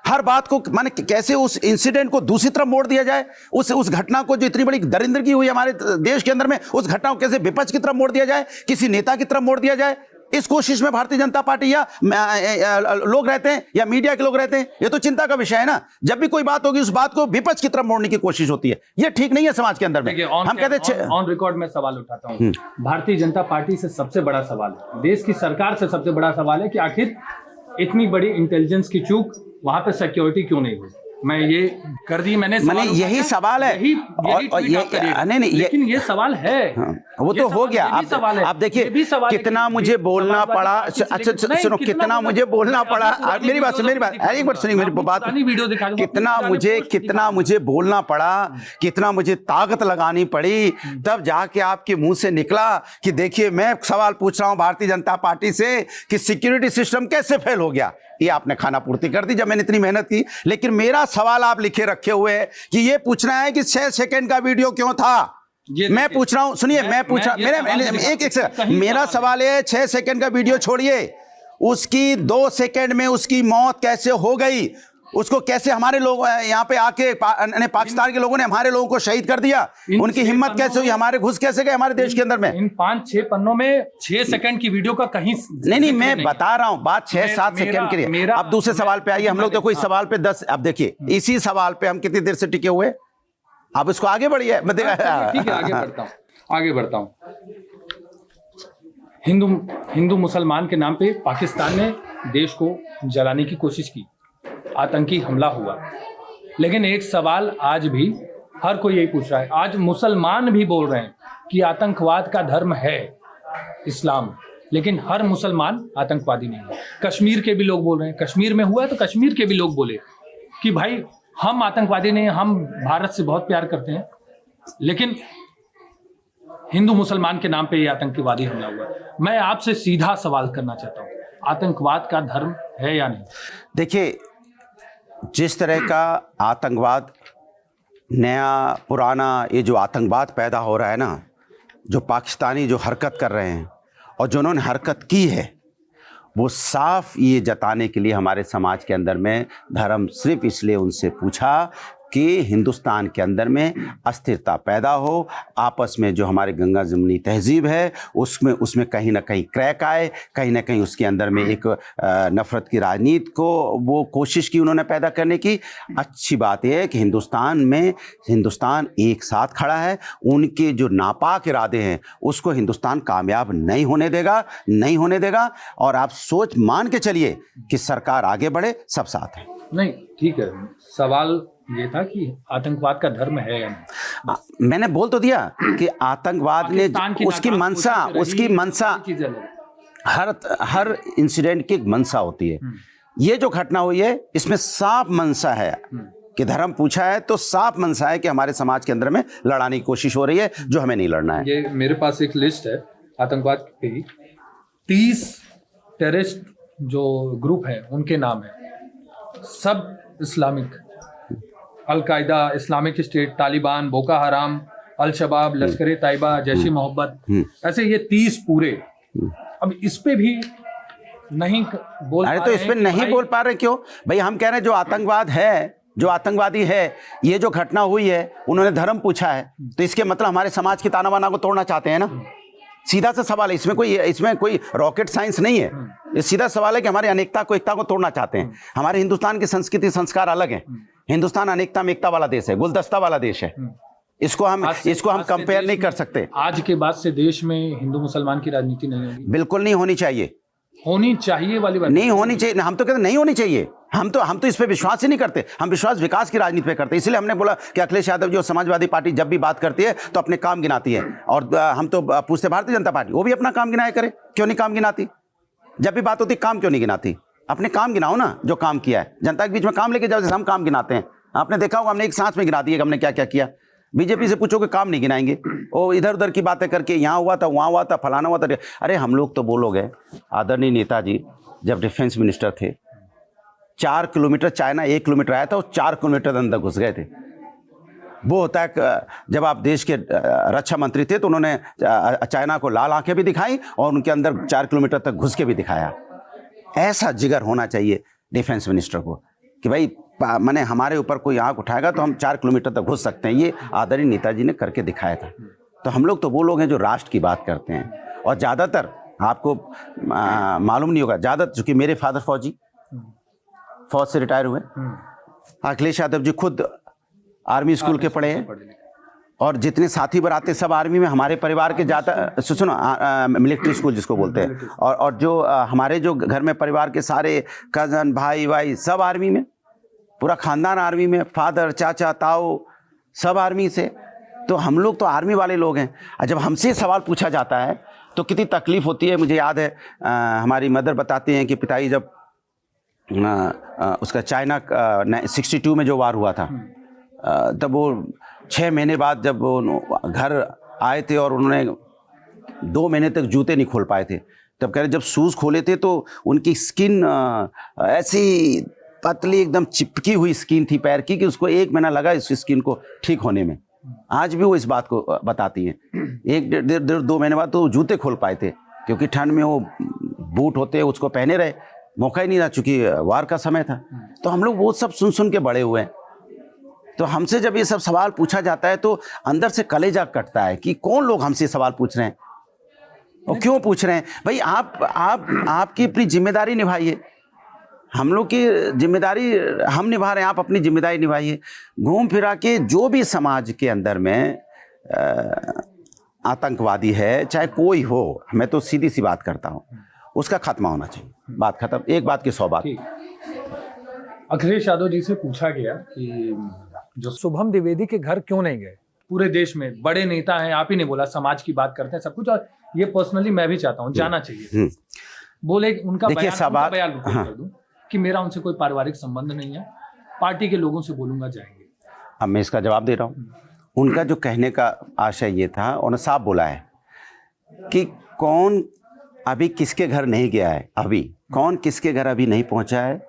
हर बात को माने कैसे उस इंसिडेंट को दूसरी तरफ मोड़ दिया जाए, उस घटना को जो इतनी बड़ी दरिंदगी हुई हमारे देश के अंदर में, उस घटना को कैसे विपक्ष की तरफ मोड़ दिया जाए, किसी नेता की तरफ मोड़ दिया जाए। इस कोशिश में भारतीय जनता पार्टी या लोग रहते हैं या मीडिया के लोग रहते हैं। ये तो चिंता का विषय है ना। जब भी कोई बात होगी उस बात को विपक्ष की तरफ मोड़ने की कोशिश होती है, ये ठीक नहीं है समाज के अंदर में। हम कहते हैं ऑन रिकॉर्ड में सवाल उठाता हूं, भारतीय जनता पार्टी से सबसे बड़ा सवाल है, देश की सरकार से सबसे बड़ा सवाल है कि आखिर इतनी बड़ी इंटेलिजेंस की चूक वहां पे सिक्योरिटी क्यों नहीं हुई। मैं ये कर दी मैंने यही सवाल है। नहीं, लेकिन ये सवाल है। वो तो हो गया। आप देखिए कितना मुझे बोलना पड़ा। अच्छा सुनो, कितना मुझे बोलना पड़ा। मेरी बात एक बार सुनिए मेरी बात। कितना मुझे बोलना पड़ा, कितना मुझे ताकत लगानी पड़ी, तब जाके आपके मुंह से निकला कि देखिए मैं सवाल पूछ रहा हूं भारतीय जनता पार्टी से कि सिक्योरिटी सिस्टम कैसे फेल हो गया। ये आपने खाना पूर्ति कर दी जब मैंने इतनी मेहनत की। लेकिन मेरा सवाल आप लिखे रखे हुए हैं कि ये पूछना है कि 6 सेकंड का वीडियो क्यों था। मैं पूछ रहा हूं, सुनिए मैं पूछ रहा, मेरा सवाल है 6 सेकंड का वीडियो छोड़िए, उसकी 2 सेकंड में उसकी मौत कैसे हो गई, उसको कैसे हमारे लोग यहाँ पे आके पाकिस्तान के लोगों ने हमारे लोगों को शहीद कर दिया, उनकी हिम्मत कैसे हुई, हमारे घुस कैसे गए हमारे देश के अंदर में। इन 5-6 पन्नों में 6 सेकंड की वीडियो का कहीं नहीं मैं बता रहा हूं बात 6-7 सेकंड के लिए। अब दूसरे सवाल पे आइए। हम लोग देखो इस सवाल पे 10, अब देखिए इसी सवाल पे हम कितनी देर से टिके हुए। अब इसको आगे बढ़िए। ठीक है आगे बढ़ता हूं। हिंदू मुसलमान के नाम पे पाकिस्तान ने देश को जलाने की कोशिश की, आतंकी हमला हुआ। लेकिन एक सवाल आज भी हर कोई यही पूछ रहा है, आज मुसलमान भी बोल रहे हैं कि आतंकवाद का धर्म है इस्लाम, लेकिन हर मुसलमान आतंकवादी नहीं है। कश्मीर के भी लोग बोल रहे हैं, कश्मीर में हुआ तो कश्मीर के भी लोग बोले कि भाई हम आतंकवादी नहीं, हम भारत से बहुत प्यार करते हैं, लेकिन हिंदू मुसलमान के नाम पे ये आतंकवादी हमला हुआ। मैं आपसे सीधा सवाल करना चाहता हूँ, आतंकवाद का धर्म है या नहीं? देखिए जिस तरह का आतंकवाद, नया पुराना ये जो आतंकवाद पैदा हो रहा है ना, जो पाकिस्तानी जो हरकत कर रहे हैं और जो उन्होंने हरकत की है, वो साफ ये जताने के लिए हमारे समाज के अंदर में धर्म सिर्फ इसलिए उनसे पूछा कि हिंदुस्तान के अंदर में अस्थिरता पैदा हो, आपस में जो हमारे गंगा जमुनी तहजीब है उसमें कहीं ना कहीं क्रैक आए, कहीं ना कहीं उसके अंदर में एक नफ़रत की राजनीति को वो कोशिश की उन्होंने पैदा करने की। अच्छी बात यह है कि हिंदुस्तान एक साथ खड़ा है, उनके जो नापाक इरादे हैं उसको हिंदुस्तान कामयाब नहीं होने देगा। और आप सोच मान के चलिए कि सरकार आगे बढ़े, सब साथ हैं। नहीं ठीक है, सवाल ये था कि आतंकवाद का धर्म है या नहीं। मैंने बोल तो दिया कि आतंकवाद ने उसकी मंशा हर इंसिडेंट की एक मंशा होती है। ये जो घटना हुई है इसमें साफ मंशा है कि धर्म पूछा है तो साफ मंशा है कि हमारे समाज के अंदर में लड़ाने की कोशिश हो रही है, जो हमें नहीं लड़ना है। ये मेरे पास एक लिस्ट है आतंकवाद की, 30 टेररिस्ट जो ग्रुप है उनके नाम है, सब Islamic, al Qaeda, Islamic state, Taliban, बोका हराम, अल शबाब, लश्कर तैयबा, जैश मोहब्बत, ऐसे ये 30 पूरे। अब इस पे भी नहीं बोल, अरे तो इस पे नहीं बोल पा रहे क्यों भाई? हम कह रहे हैं जो आतंकवाद है, जो आतंकवादी है, ये जो घटना हुई है उन्होंने धर्म पूछा है, तो इसके मतलब हमारे समाज की ताना बाना को तोड़ना चाहते हैं ना। सीधा सा सवाल है, इसमें कोई रॉकेट साइंस नहीं है। ये सीधा सवाल है कि हमारी अनेकता को तोड़ना चाहते हैं। हमारे हिंदुस्तान की संस्कृति संस्कार अलग है। हिंदुस्तान अनेकता में एकता वाला देश है, गुलदस्ता वाला देश है। इसको हम कंपेयर नहीं कर सकते। आज के बाद से देश में हिंदू मुसलमान की राजनीति नहीं होगी, बिल्कुल नहीं होनी चाहिए। होनी चाहिए वाली बात नहीं होनी चाहिए। हम तो कहते नहीं होनी चाहिए। हम तो इस पे विश्वास ही नहीं करते। हम विश्वास विकास की राजनीति पे करते हैं। इसलिए हमने बोला कि अखिलेश यादव जो समाजवादी पार्टी जब भी बात करती है तो अपने काम गिनाती है, और हम तो पूछते भारतीय जनता पार्टी वो भी अपना काम गिनाया करे। क्यों नहीं काम गिनाती? जब भी बात होती काम क्यों नहीं गिनाती? अपने काम गिनाओ ना, जो काम किया है। जनता के बीच में काम लेके जाओ, जैसे हम काम गिनाते हैं। आपने देखा होगा हमने एक सांस में गिना दिया कि हमने क्या क्या किया। बीजेपी से पूछो कि काम नहीं गिनाएंगे, वो इधर उधर की बातें करके यहाँ हुआ था, वहाँ हुआ था, फलाना हुआ था। अरे हम लोग तो बोलोगे, आदरणीय नेताजी जब डिफेंस मिनिस्टर थे, 4 किलोमीटर चाइना 1 किलोमीटर आया था, वो 4 किलोमीटर अंदर घुस गए थे। वो होता है जब आप देश के रक्षा मंत्री थे तो उन्होंने चाइना को लाल आंखें भी दिखाई और उनके अंदर 4 किलोमीटर तक घुस के भी दिखाया। ऐसा जिगर होना चाहिए डिफेंस मिनिस्टर को कि भाई मैंने हमारे ऊपर कोई आंख उठाएगा तो हम 4 किलोमीटर तक घुस सकते हैं। ये आदरणीय नेताजी ने करके दिखाया था। तो हम लोग तो वो लोग हैं जो राष्ट्र की बात करते हैं। और ज़्यादातर आपको मालूम नहीं होगा, ज़्यादा चूँकि मेरे फादर फौज से रिटायर हुए, अखिलेश यादव जी खुद आर्मी स्कूल के पढ़े हैं और जितने साथी बराते सब आर्मी में, हमारे परिवार के ज़्यादा सुनो मिलिट्री स्कूल जिसको बोलते हैं, और जो हमारे जो घर में परिवार के सारे कज़न भाई सब आर्मी में, पूरा ख़ानदान आर्मी में, फादर चाचा ताऊ सब आर्मी से। तो हम लोग तो आर्मी वाले लोग हैं। और जब हमसे सवाल पूछा जाता है तो कितनी तकलीफ़ होती है। मुझे याद है हमारी मदर बताती हैं कि पिताजी जब उसका चाइना 62 में जो वार हुआ था, तब वो 6 महीने बाद जब वो घर आए थे और उन्होंने 2 महीने तक जूते नहीं खोल पाए थे, तब कह रहे जब शूज़ खोले थे तो उनकी स्किन ऐसी पतली एकदम चिपकी हुई स्किन थी पैर की कि उसको 1 महीना लगा इस स्किन को ठीक होने में। आज भी वो इस बात को बताती हैं। 1-1.5-2 महीने बाद तो जूते खोल पाए थे क्योंकि ठंड में वो बूट होते हैं उसको पहने रहे, मौका ही नहीं रहा चूँकि वार का समय था। तो हम लोग वो सब सुन के बड़े हुए हैं। तो हमसे जब ये सब सवाल पूछा जाता है तो अंदर से कलेजा कटता है कि कौन लोग हमसे सवाल पूछ रहे हैं और क्यों पूछ रहे हैं। भाई आपकी अपनी जिम्मेदारी निभाइए, हम लोग की जिम्मेदारी हम निभा रहे हैं, आप अपनी जिम्मेदारी निभाइए। घूम फिरा के जो भी समाज के अंदर में आतंकवादी है, चाहे कोई हो, मैं तो सीधी सी बात करता हूँ, उसका खात्मा होना चाहिए। बात खत्म। एक बात की 100 बात। अखिलेश यादव जी से पूछा गया कि जो शुभम द्विवेदी के घर क्यों नहीं गए? पूरे देश में बड़े नेता हैं, आप ही ने बोला समाज की बात करते हैं सब कुछ, और ये पर्सनली मैं भी चाहता हूँ जाना चाहिए। बोले उनका बयान कर दूं कि मेरा उनसे कोई पारिवारिक संबंध नहीं है, पार्टी के लोगों से बोलूंगा जाएंगे। अब मैं इसका जवाब दे रहा हूँ। उनका जो कहने का आशय ये था, उन्होंने साफ बोला है कि कौन अभी किसके घर नहीं गया है, अभी कौन किसके घर अभी नहीं पहुंचा है,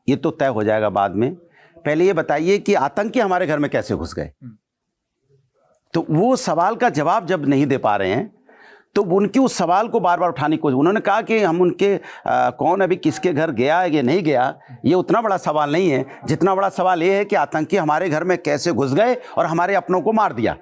ये तो तय हो जाएगा बाद में। पहले ये बताइए कि आतंकी हमारे घर में कैसे घुस गए। तो वो सवाल का जवाब जब नहीं दे पा रहे हैं तो उनके उस सवाल को बार बार उठाने की कोशिश। उन्होंने कहा कि हम उनके कौन अभी किसके घर गया है या नहीं गया, ये उतना बड़ा सवाल नहीं है जितना बड़ा सवाल ये है कि आतंकी हमारे घर में कैसे घुस गए और हमारे अपनों को मार दिया।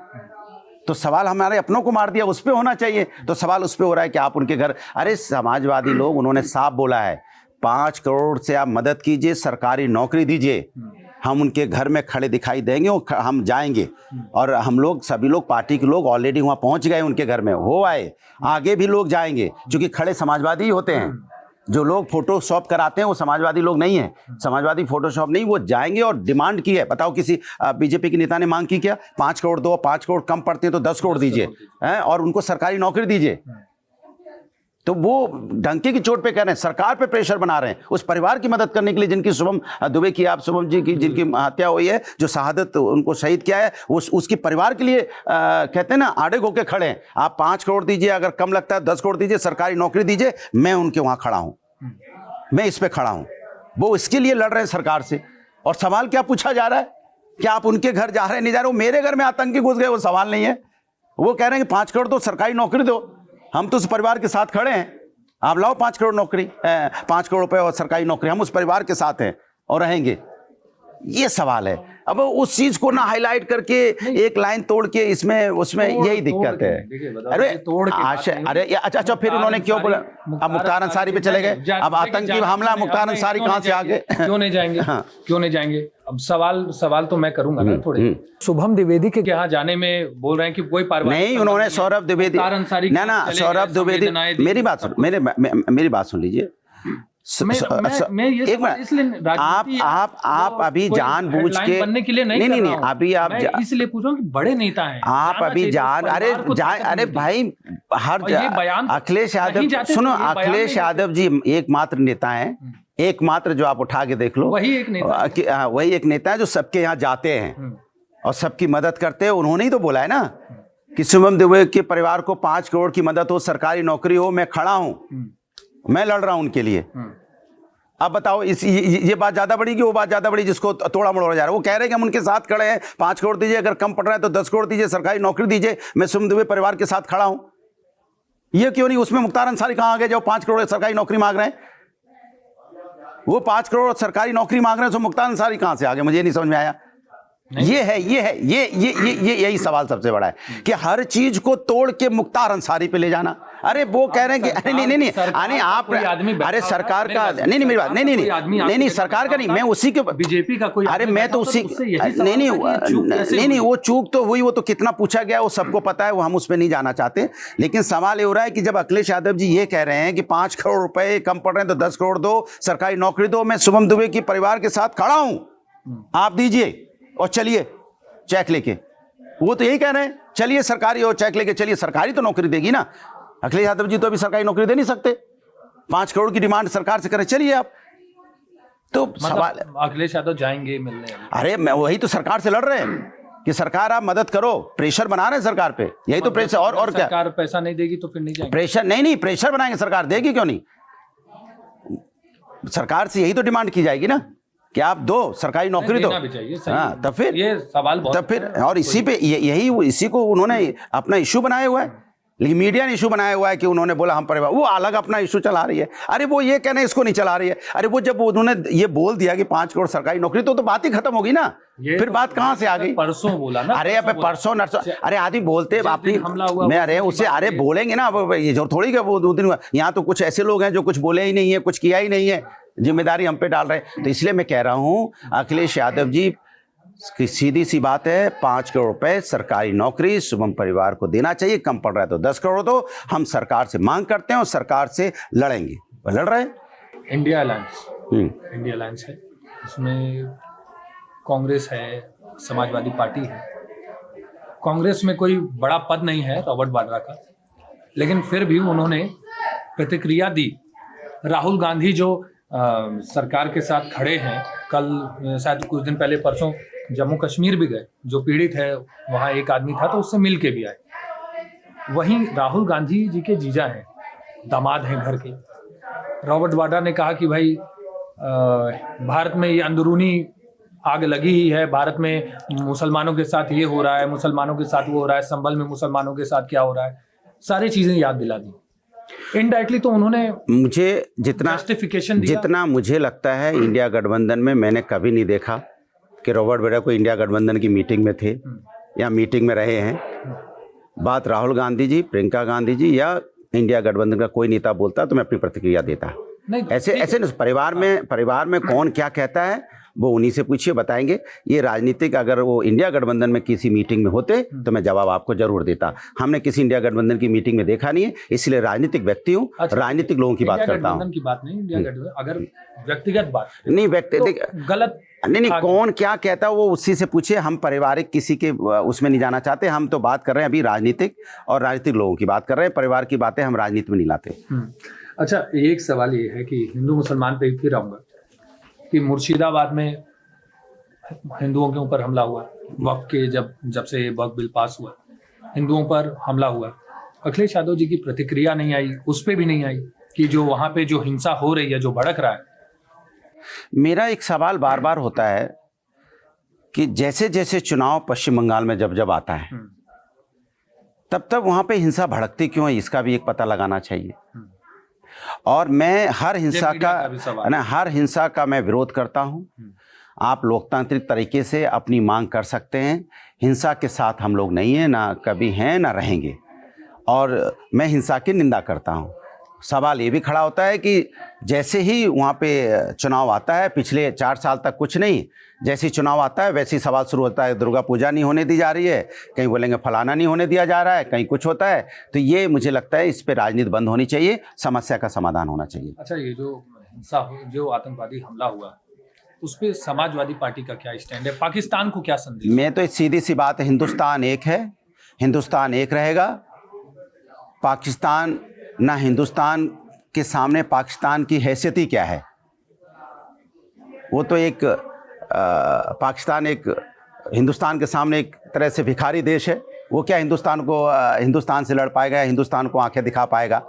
तो सवाल हमारे अपनों को मार दिया उस पर होना चाहिए। तो सवाल उस पर हो रहा है कि आप उनके घर, अरे समाजवादी लोग, उन्होंने साफ बोला है 5 करोड़ से आप मदद कीजिए, सरकारी नौकरी दीजिए, हम उनके घर में खड़े दिखाई देंगे और हम जाएंगे। और हम लोग सभी लोग पार्टी के लोग ऑलरेडी वहाँ पहुँच गए, उनके घर में हो आए, आगे भी लोग जाएंगे, क्योंकि खड़े समाजवादी ही होते हैं। जो लोग फोटोशॉप कराते हैं वो समाजवादी लोग नहीं हैं। समाजवादी फोटोशॉप नहीं, वो जाएंगे और डिमांड की है। बताओ किसी बीजेपी के नेता ने मांग की क्या? 5 करोड़ दो, 5 करोड़ कम पड़ते हैं तो 10 करोड़ दीजिए, और उनको सरकारी नौकरी दीजिए। तो वो डंके की चोट पे कह रहे हैं, सरकार पे प्रेशर बना रहे हैं उस परिवार की मदद करने के लिए जिनकी शुभम दुबे की, आप शुभम जी की जिनकी हत्या हुई है, जो शहादत उनको शहीद किया है, उसके परिवार के लिए कहते हैं ना, आड़े होके खड़े हैं। आप 5 करोड़ दीजिए, अगर कम लगता है 10 करोड़ दीजिए, सरकारी नौकरी दीजिए, मैं उनके वहाँ खड़ा हूँ, मैं इस पे खड़ा हूँ। वो इसके लिए लड़ रहे हैं सरकार से। और सवाल क्या पूछा जा रहा है कि आप उनके घर जा रहे हैं नहीं जा रहे? वो मेरे घर में आतंकी घुस गए, वो सवाल नहीं है। वो कह रहे हैं कि 5 करोड़ दो, सरकारी नौकरी दो, हम तो उस परिवार के साथ खड़े हैं, आप लाओ 5 करोड़ नौकरी, 5 करोड़ रुपए और सरकारी नौकरी, हम उस परिवार के साथ हैं और रहेंगे। ये सवाल है। अब उस चीज को ना हाईलाइट करके एक लाइन तोड़ के इसमें उसमें यही दिक्कत है। अरे अरे अच्छा, फिर उन्होंने क्यों बोला? अब मुख्तार अंसारी पे चले गए, अब आतंकी हमला, मुख्तार अंसारी कहां से आ गए? क्यों नहीं जाएंगे? क्यों नहीं जाएंगे? अब सवाल तो मैं करूंगा ना थोड़े। शुभम द्विवेदी के यहाँ जाने में बोल रहे हैं कि कोई पारिवारिक नहीं, उन्होंने सौरभ द्विवेदी, ना सौरभ द्विवेदी, मेरी बात सुन लीजिए। एक मिनट, आप अभी जानबूझ के बनने के लिए नहीं, अभी आप इसलिए पूछ रहा हूँ कि बड़े नेता हैं आप, अभी अरे भाई, हर अखिलेश यादव, सुनो, अखिलेश यादव जी एकमात्र नेता हैं, एकमात्र जो आप उठा के देख लो, वही एक नेता है जो सबके यहाँ जाते हैं और सबकी मदद करते हैं। उन्होंने ही तो बोला है ना कि शुभम दुबे के परिवार को 5 करोड़ की मदद हो, सरकारी नौकरी हो, मैं खड़ा हूं, मैं लड़ रहा हूं उनके लिए। अब बताओ ये बात ज्यादा बड़ी कि वो बात ज्यादा बड़ी जिसको तोड़ा मड़ोड़ा जा रहा है? वो कह रहे हैं कि हम उनके साथ खड़े हैं, 5 करोड़ दीजिए, अगर कम पड़ रहा है तो 10 करोड़ दीजिए, सरकारी नौकरी दीजिए, मैं सुमन दुबे परिवार के साथ खड़ा हूं। ये क्यों नहीं? उसमें मुख्तार अंसारी कहां आ गए जो 5 करोड़ सरकारी नौकरी मांग रहे हैं? वो 5 करोड़ सरकारी नौकरी मांग रहे हैं, तो मुख्तार अंसारी कहां से आ गए? मुझे नहीं समझ में आया। यही सवाल सबसे बड़ा है कि हर चीज को तोड़ के मुख्तार अंसारी पे ले जाना। अरे वो कह रहे हैं कि अरे नहीं आप, अरे सरकार का नहीं मेरी बात नहीं सरकार का नहीं, मैं उसी के बीजेपी का कोई, अरे मैं तो उसी नहीं वो चूक तो हुई, वो तो कितना पूछा गया वो सबको पता है, वो हम उस पर नहीं जाना चाहते। लेकिन सवाल ये हो रहा है कि जब अखिलेश यादव जी ये कह रहे हैं कि 5 करोड़ रुपए कम पड़ रहे हैं तो 10 करोड़ दो, सरकारी नौकरी दो, मैं शुभम दुबे की परिवार के साथ खड़ा हूं, आप दीजिए और चलिए चेक लेके। वो तो यही कह रहे हैं, चलिए सरकारी और चेक लेके चलिए, सरकारी तो नौकरी देगी ना। अखिलेश यादव जी तो अभी सरकारी नौकरी दे नहीं सकते, 5 करोड़ की डिमांड सरकार से करें, चलिए आप। तो सवाल अखिलेश यादव जाएंगे मिलने? अरे मैं वही तो सरकार से लड़ रहे हैं कि सरकार आप मदद करो, प्रेशर बना रहे हैं सरकार पे, यही तो प्रेशर। और क्या सरकार पैसा नहीं देगी तो फिर नहीं जाएंगे? प्रेशर नहीं प्रेशर बनाएंगे, सरकार देगी क्यों नहीं? सरकार से यही तो डिमांड की जाएगी ना कि आप दो सरकारी नौकरी दो। हाँ, तब फिर ये सवाल बहुत, तब फिर और इसी पे इसी को उन्होंने अपना इशू बनाया हुआ है, लेकिन मीडिया ने इशू बनाया हुआ है कि उन्होंने बोला हम परिवार, वो अलग अपना इशू चला रही है। अरे वो ये कहना इसको नहीं चला रही है। अरे वो जब उन्होंने ये बोल दिया कि 5 करोड़ सरकारी नौकरी, तो बात ही खत्म होगी ना। फिर तो बात कहां से आ गई? परसों बोला ना। अरे अब परसों नरसों, अरे आदि बोलते मैं अरे उससे अरे बोलेंगे ना, ये जो थोड़ी का वो 2 दिन हुआ। यहाँ तो कुछ ऐसे लोग हैं जो कुछ बोले ही नहीं है, कुछ किया ही नहीं है, जिम्मेदारी हम पे डाल रहे हैं। तो इसलिए मैं कह रहा हूं अखिलेश यादव जी की सीधी सी बात है, 5 करोड़ रुपए सरकारी नौकरी शुभम परिवार को देना चाहिए, कम पड़ रहा है तो 10 करोड़ दो। हम सरकार से मांग करते हैं और सरकार से लड़ेंगे, वो लड़ रहे हैं। इंडिया अलायंस है, उसमें कांग्रेस है, समाजवादी पार्टी है। कांग्रेस में कोई बड़ा पद नहीं है रॉबर्ट वाड्रा का, लेकिन फिर भी उन्होंने प्रतिक्रिया दी। राहुल गांधी जो सरकार के साथ खड़े हैं, कल शायद कुछ दिन पहले परसों जम्मू कश्मीर भी गए, जो पीड़ित है वहाँ एक आदमी था तो उससे मिल के भी आए। वहीं राहुल गांधी जी के जीजा हैं, दामाद हैं घर के। रॉबर्ट वाड्रा ने कहा कि भाई भारत में ये अंदरूनी आग लगी ही है, भारत में मुसलमानों के साथ ये हो रहा है, मुसलमानों के साथ वो हो रहा है, संभल में मुसलमानों के साथ क्या हो रहा है, सारी चीजें याद दिला दी। इनडायरेक्टली तो उन्होंने मुझे जितना मुझे लगता है, इंडिया गठबंधन में मैंने कभी नहीं देखा कि रॉबर्ट वाड्रा को इंडिया गठबंधन की मीटिंग में थे या मीटिंग में रहे हैं। बात राहुल गांधी जी, प्रियंका गांधी जी या इंडिया गठबंधन का कोई नेता बोलता तो मैं अपनी प्रतिक्रिया देता। ऐसे परिवार में कौन क्या कहता है वो उन्हीं से पूछिए, बताएंगे। ये राजनीतिक, अगर वो इंडिया गठबंधन में किसी मीटिंग में होते तो मैं जवाब आपको जरूर देता। हमने किसी इंडिया गठबंधन की मीटिंग में देखा नहीं है, इसलिए राजनीतिक व्यक्ति हूँ, राजनीतिक लोगों की बात करता हूँ। की बात नहीं, इंडिया गठबंधन अगर व्यक्तिगत बात नहीं, व्यक्तिगत गलत नहीं, कौन क्या कहता है वो उसी से पूछिए। हम पारिवारिक किसी के उसमें नहीं जाना चाहते। हम तो बात कर रहे हैं अभी राजनीतिक और राजनीतिक लोगों की बात कर रहे हैं। परिवार की बातें हम राजनीति में नहीं लाते। अच्छा, एक सवाल ये है कि हिंदू मुसलमान पे फिर आऊंगा कि मुर्शिदाबाद में हिंदुओं के ऊपर हमला हुआ, वक्फ के जब से वक्फ बिल पास हुआ, हिंदुओं पर हमला हुआ। अखिलेश यादव जी की प्रतिक्रिया नहीं आई, उस पर भी नहीं आई कि जो वहां पे जो हिंसा हो रही है, जो भड़क रहा है। मेरा एक सवाल बार बार होता है कि जैसे जैसे चुनाव पश्चिम बंगाल में जब आता है, तब वहां पे हिंसा भड़कती क्यों है, इसका भी एक पता लगाना चाहिए। और मैं हर हिंसा का मैं विरोध करता हूं। आप लोकतांत्रिक तरीके से अपनी मांग कर सकते हैं। हिंसा के साथ हम लोग नहीं हैं, ना कभी हैं ना रहेंगे, और मैं हिंसा की निंदा करता हूं। सवाल ये भी खड़ा होता है कि जैसे ही वहाँ पे चुनाव आता है, पिछले 4 साल तक कुछ नहीं, जैसे ही चुनाव आता है वैसे ही सवाल शुरू होता है, दुर्गा पूजा नहीं होने दी जा रही है, कहीं बोलेंगे फलाना नहीं होने दिया जा रहा है, कहीं कुछ होता है। तो ये मुझे लगता है इस पे राजनीति बंद होनी चाहिए, समस्या का समाधान होना चाहिए। अच्छा, ये जो हिंसा, जो आतंकवादी हमला हुआ, उस पर समाजवादी पार्टी का क्या स्टैंड है? पाकिस्तान को क्या संदेश? मैं तो सीधी सी बात है, हिंदुस्तान एक है, हिंदुस्तान एक रहेगा। पाकिस्तान ना, हिंदुस्तान के सामने पाकिस्तान की हैसियत ही क्या है? वो तो एक पाकिस्तान एक हिंदुस्तान के सामने एक तरह से भिखारी देश है। वो क्या हिंदुस्तान से लड़ पाएगा, हिंदुस्तान को आंखें दिखा पाएगा?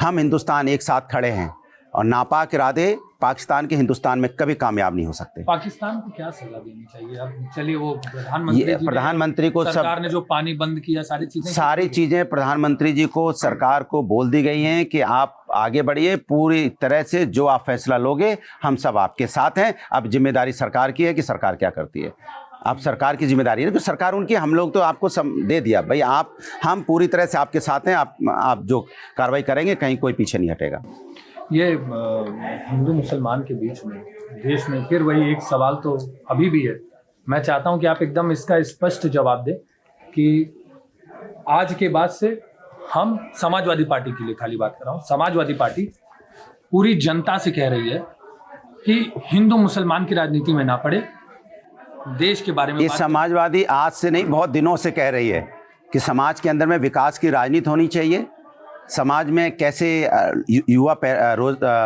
हम हिंदुस्तान एक साथ खड़े हैं और नापाक इरादे पाकिस्तान के हिंदुस्तान में कभी कामयाब नहीं हो सकते। पाकिस्तान को क्या सलाह देनी चाहिए? अब चलिए, वो प्रधानमंत्री को सरकार ने जो पानी बंद किया, सारी चीजें प्रधानमंत्री जी को, सरकार को बोल दी गई हैं कि आप आगे बढ़िए, पूरी तरह से जो आप फैसला लोगे हम सब आपके साथ हैं। अब जिम्मेदारी सरकार की है कि सरकार क्या करती है। आप सरकार की जिम्मेदारी है, तो सरकार उनकी, हम लोग तो आपको दे दिया भाई, हम पूरी तरह से आपके साथ हैं। आप जो कार्रवाई करेंगे, कहीं कोई पीछे नहीं हटेगा। ये हिंदू मुसलमान के बीच में देश में फिर वही एक सवाल तो अभी भी है। मैं चाहता हूं कि आप एकदम इसका स्पष्ट जवाब दें कि आज के बाद से हम समाजवादी पार्टी के लिए खाली बात कर रहा हूं, समाजवादी पार्टी पूरी जनता से कह रही है कि हिंदू मुसलमान की राजनीति में ना पड़े, देश के बारे में। ये समाजवादी आज से नहीं, बहुत दिनों से कह रही है कि समाज के अंदर में विकास की राजनीति होनी चाहिए। समाज में कैसे युवा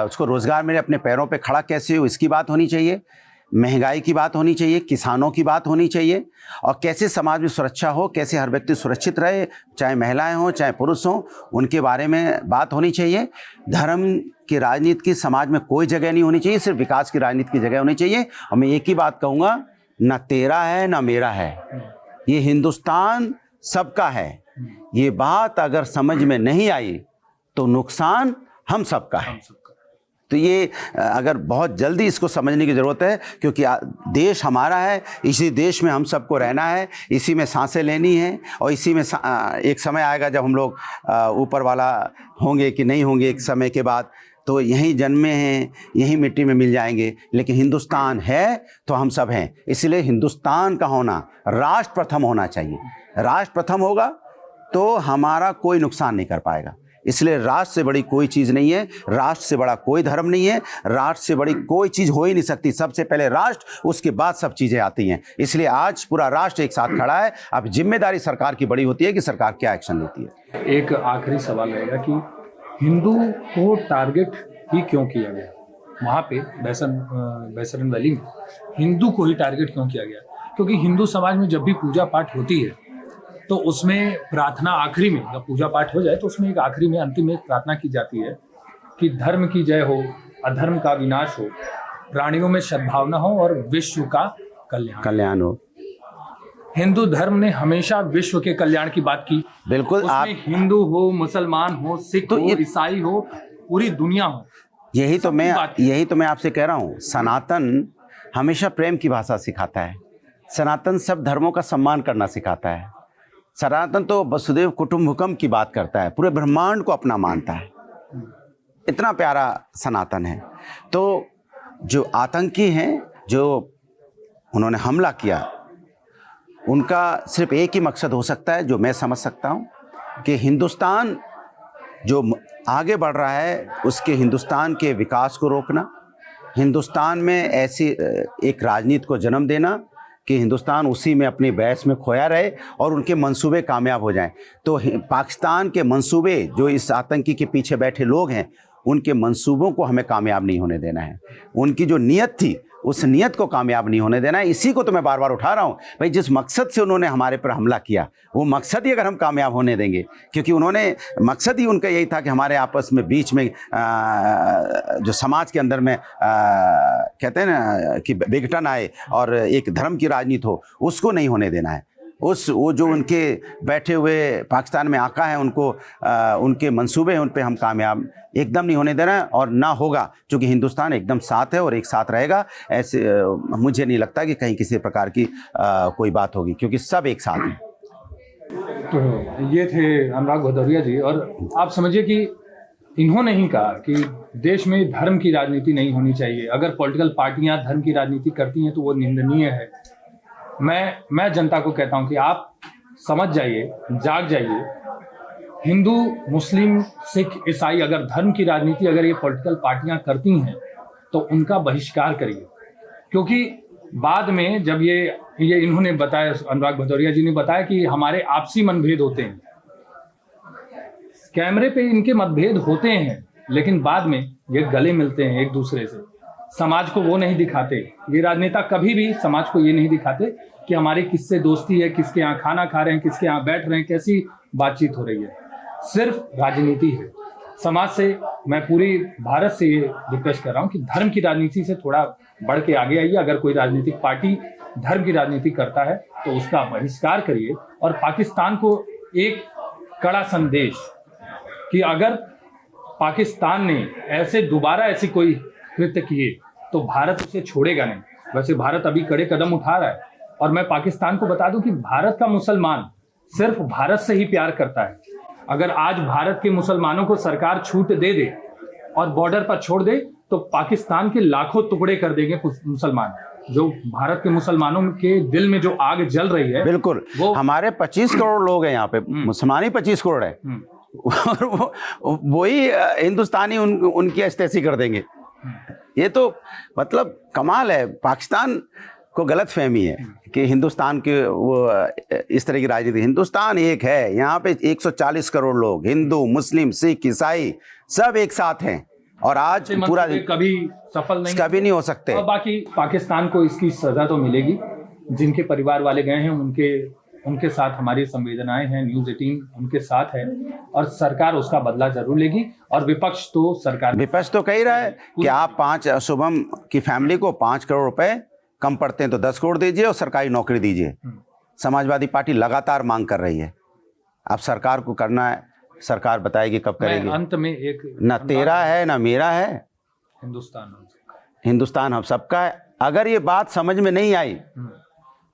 उसको रोजगार में अपने पैरों पे खड़ा कैसे हो, इसकी बात होनी चाहिए। महंगाई की बात होनी चाहिए, किसानों की बात होनी चाहिए, और कैसे समाज में सुरक्षा हो, कैसे हर व्यक्ति सुरक्षित रहे, चाहे महिलाएं हों चाहे पुरुष हों, उनके बारे में बात होनी चाहिए। धर्म की राजनीति की समाज में कोई जगह नहीं होनी चाहिए, सिर्फ विकास की राजनीति की जगह होनी चाहिए। और मैं एक ही बात कहूँगा, ना तेरा है ना मेरा है, ये हिंदुस्तान सबका है। ये बात अगर समझ में नहीं आई तो नुकसान हम सबका है। तो ये अगर बहुत जल्दी इसको समझने की ज़रूरत है, क्योंकि देश हमारा है, इसी देश में हम सबको रहना है, इसी में सांसें लेनी है, और इसी में एक समय आएगा जब हम लोग ऊपर वाला होंगे कि नहीं होंगे, एक समय के बाद तो यहीं जन्मे हैं, यहीं मिट्टी में मिल जाएंगे। लेकिन हिंदुस्तान है तो हम सब हैं, इसलिए हिंदुस्तान का होना राष्ट्र प्रथम होना चाहिए। राष्ट्र प्रथम होगा तो हमारा कोई नुकसान नहीं कर पाएगा। इसलिए राष्ट्र से बड़ी कोई चीज़ नहीं है, राष्ट्र से बड़ा कोई धर्म नहीं है, राष्ट्र से बड़ी कोई चीज़ हो ही नहीं सकती। सबसे पहले राष्ट्र, उसके बाद सब चीज़ें आती हैं। इसलिए आज पूरा राष्ट्र एक साथ खड़ा है। अब जिम्मेदारी सरकार की बड़ी होती है कि सरकार क्या एक्शन लेती है। एक आखिरी सवाल रहेगा कि हिंदू को टारगेट ही क्यों किया गया? वहाँ पे बैसरन वैली में हिंदू को ही टारगेट क्यों किया गया? क्योंकि हिंदू समाज में जब भी पूजा पाठ होती है तो उसमें प्रार्थना आखिरी में, जब पूजा पाठ हो जाए तो उसमें एक आखिरी में अंतिम एक प्रार्थना की जाती है कि धर्म की जय हो, अधर्म का विनाश हो, प्राणियों में सद्भावना हो और विश्व का कल्याण हो। हिंदू धर्म ने हमेशा विश्व के कल्याण की बात की। बिल्कुल, आप हिंदू हो, मुसलमान हो, सिख हो, ईसाई हो, पूरी दुनिया हो। यही तो मैं आपसे कह रहा हूँ, सनातन हमेशा प्रेम की भाषा सिखाता है। सनातन सब धर्मों का सम्मान करना सिखाता है। सनातन तो वसुदेव कुटुंबकम की बात करता है, पूरे ब्रह्मांड को अपना मानता है। इतना प्यारा सनातन है। तो जो आतंकी हैं, जो उन्होंने हमला किया, उनका सिर्फ एक ही मकसद हो सकता है, जो मैं समझ सकता हूँ, कि हिंदुस्तान जो आगे बढ़ रहा है उसके, हिंदुस्तान के विकास को रोकना, हिंदुस्तान में ऐसी एक राजनीति को जन्म देना कि हिंदुस्तान उसी में अपनी बहस में खोया रहे और उनके मंसूबे कामयाब हो जाएं। तो पाकिस्तान के मंसूबे, जो इस आतंकी के पीछे बैठे लोग हैं, उनके मंसूबों को हमें कामयाब नहीं होने देना है। उनकी जो नीयत थी, उस नीयत को कामयाब नहीं होने देना है। इसी को तो मैं बार बार उठा रहा हूँ भाई, जिस मकसद से उन्होंने हमारे पर हमला किया, वो मकसद ही अगर हम कामयाब होने देंगे, क्योंकि उन्होंने मकसद ही उनका यही था कि हमारे आपस में बीच में जो समाज के अंदर में कहते हैं ना कि विघटन आए और एक धर्म की राजनीति हो, उसको नहीं होने देना है। वो जो उनके बैठे हुए पाकिस्तान में आका हैं, उनको उनके मंसूबे हैं, उन पे हम कामयाब एकदम नहीं होने देना है, और ना होगा, क्योंकि हिंदुस्तान एकदम साथ है और एक साथ रहेगा। ऐसे मुझे नहीं लगता कि कहीं किसी प्रकार की कोई बात होगी, क्योंकि सब एक साथ हैं। तो ये थे अनुराग भदौरिया जी, और आप समझिए कि इन्होंने ही कहा कि देश में धर्म की राजनीति नहीं होनी चाहिए। अगर पॉलिटिकल पार्टियां धर्म की राजनीति करती हैं तो वो निंदनीय है। मैं जनता को कहता हूं कि आप समझ जाइए, जाग जाइए। हिंदू, मुस्लिम, सिख, ईसाई अगर धर्म की राजनीति अगर ये पॉलिटिकल पार्टियां करती हैं तो उनका बहिष्कार करिए, क्योंकि बाद में जब ये इन्होंने बताया, अनुराग भदौरिया जी ने बताया कि हमारे आपसी मतभेद होते हैं, कैमरे पे इनके मतभेद होते हैं, लेकिन बाद में ये गले मिलते हैं एक दूसरे से। समाज को वो नहीं दिखाते, ये राजनेता कभी भी समाज को ये नहीं दिखाते कि हमारी किससे दोस्ती है, किसके यहाँ खाना खा रहे हैं, किसके यहाँ बैठ रहे हैं, कैसी बातचीत हो रही है। सिर्फ राजनीति है, समाज से, मैं पूरी भारत से ये रिक्वेस्ट कर रहा हूँ कि धर्म की राजनीति से थोड़ा बढ़ के आगे आइए। अगर कोई राजनीतिक पार्टी धर्म की राजनीति करता है तो उसका बहिष्कार करिए, और पाकिस्तान को एक कड़ा संदेश कि अगर पाकिस्तान ने ऐसे दोबारा ऐसी कोई कृत्य किए तो भारत उसे छोड़ेगा नहीं। वैसे भारत अभी कड़े कदम उठा रहा है, और मैं पाकिस्तान को बता दूं कि भारत का मुसलमान सिर्फ भारत से ही प्यार करता है। अगर आज भारत के मुसलमानों को सरकार छूट दे दे और बॉर्डर पर छोड़ दे तो पाकिस्तान के लाखों टुकड़े कर देंगे मुसलमान। जो भारत के मुसलमानों के दिल में जो आग जल रही है, बिल्कुल, वो हमारे 25 करोड़ लोग हैं यहाँ पे, मुसलमान ही 25 करोड़ है, और वही हिंदुस्तानी उनकी अस्तेसी कर देंगे। ये तो मतलब कमाल है। पाकिस्तान को गलत फहमी है कि हिंदुस्तान के वो इस तरह की राजनीति। हिंदुस्तान एक है, यहाँ पे 140 करोड़ लोग, हिंदू, मुस्लिम, सिख, ईसाई सब एक साथ हैं, और आज पूरा कभी सफल नहीं, कभी नहीं हो सकते। और बाकी पाकिस्तान को इसकी सजा तो मिलेगी। जिनके परिवार वाले गए हैं उनके साथ हमारी संवेदनाएं हैं, न्यूज़ 18 उनके साथ है, और सरकार उसका बदला जरूर लेगी। और विपक्ष तो कह ही रहा है कि आप शुभम की फैमिली को 5 करोड़ रुपए कम पड़ते हैं तो 10 करोड़ दीजिए और सरकारी नौकरी दीजिए। समाजवादी पार्टी लगातार मांग कर रही है। अब सरकार को करना है, सरकार बताएगी कब करेगी। अंत में एक ना तेरा है ना मेरा है, हिंदुस्तान हम सबका है। अगर ये बात समझ में नहीं आई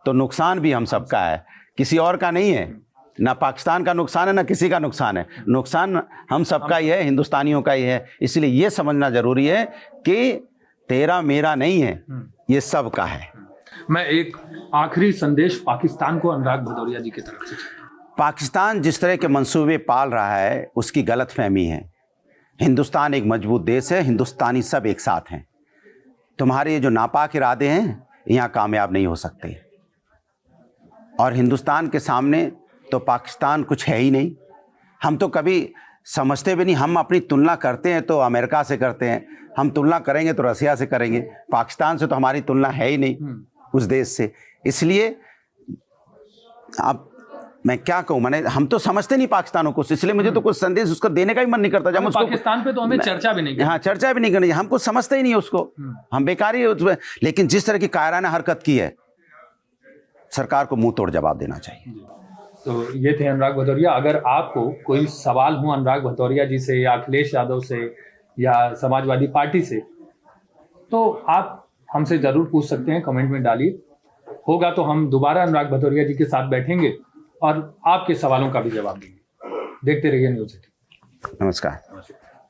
तो नुकसान भी हम सबका है, किसी और का नहीं है। ना पाकिस्तान का नुकसान है ना किसी का नुकसान है, नुकसान हम सबका ही है, हिंदुस्तानियों का ही है। इसलिए ये समझना जरूरी है कि तेरा मेरा नहीं है, ये सब का है। मैं एक आखिरी संदेश पाकिस्तान को अनुराग भदौरिया जी की तरफ से। पाकिस्तान जिस तरह के मंसूबे पाल रहा है उसकी गलत फहमी है। हिंदुस्तान एक मजबूत देश है, हिंदुस्तानी सब एक साथ हैं। तुम्हारे ये जो नापाक इरादे हैं यहाँ कामयाब नहीं हो सकते, और हिंदुस्तान के सामने तो पाकिस्तान कुछ है ही नहीं। हम तो कभी समझते भी नहीं। हम अपनी तुलना करते हैं तो अमेरिका से करते हैं, हम तुलना करेंगे तो रसिया से करेंगे, पाकिस्तान से तो हमारी तुलना है ही नहीं उस देश से। इसलिए अब मैं क्या कहूँ, मैंने हम तो समझते नहीं पाकिस्तान को, इसलिए मुझे तो कुछ संदेश उसको देने का भी मन नहीं करता। जब उसको पाकिस्तान पे तो हमें चर्चा भी नहीं, हाँ चर्चा भी नहीं करनी, हम कुछ समझते ही नहीं उसको, हम बेकार ही उसमें। लेकिन जिस तरह की कायराना हरकत की है, सरकार को मुंह तोड़ जवाब देना चाहिए। तो ये थे अनुराग भदौरिया। अगर आपको कोई सवाल हो अनुराग भदौरिया जी से या अखिलेश यादव से या समाजवादी पार्टी से, तो आप हमसे जरूर पूछ सकते हैं, कमेंट में डालिए। होगा तो हम दोबारा अनुराग भदौरिया जी के साथ बैठेंगे और आपके सवालों का भी जवाब देंगे। देखते रहिए न्यूज़ 18। नमस्कार।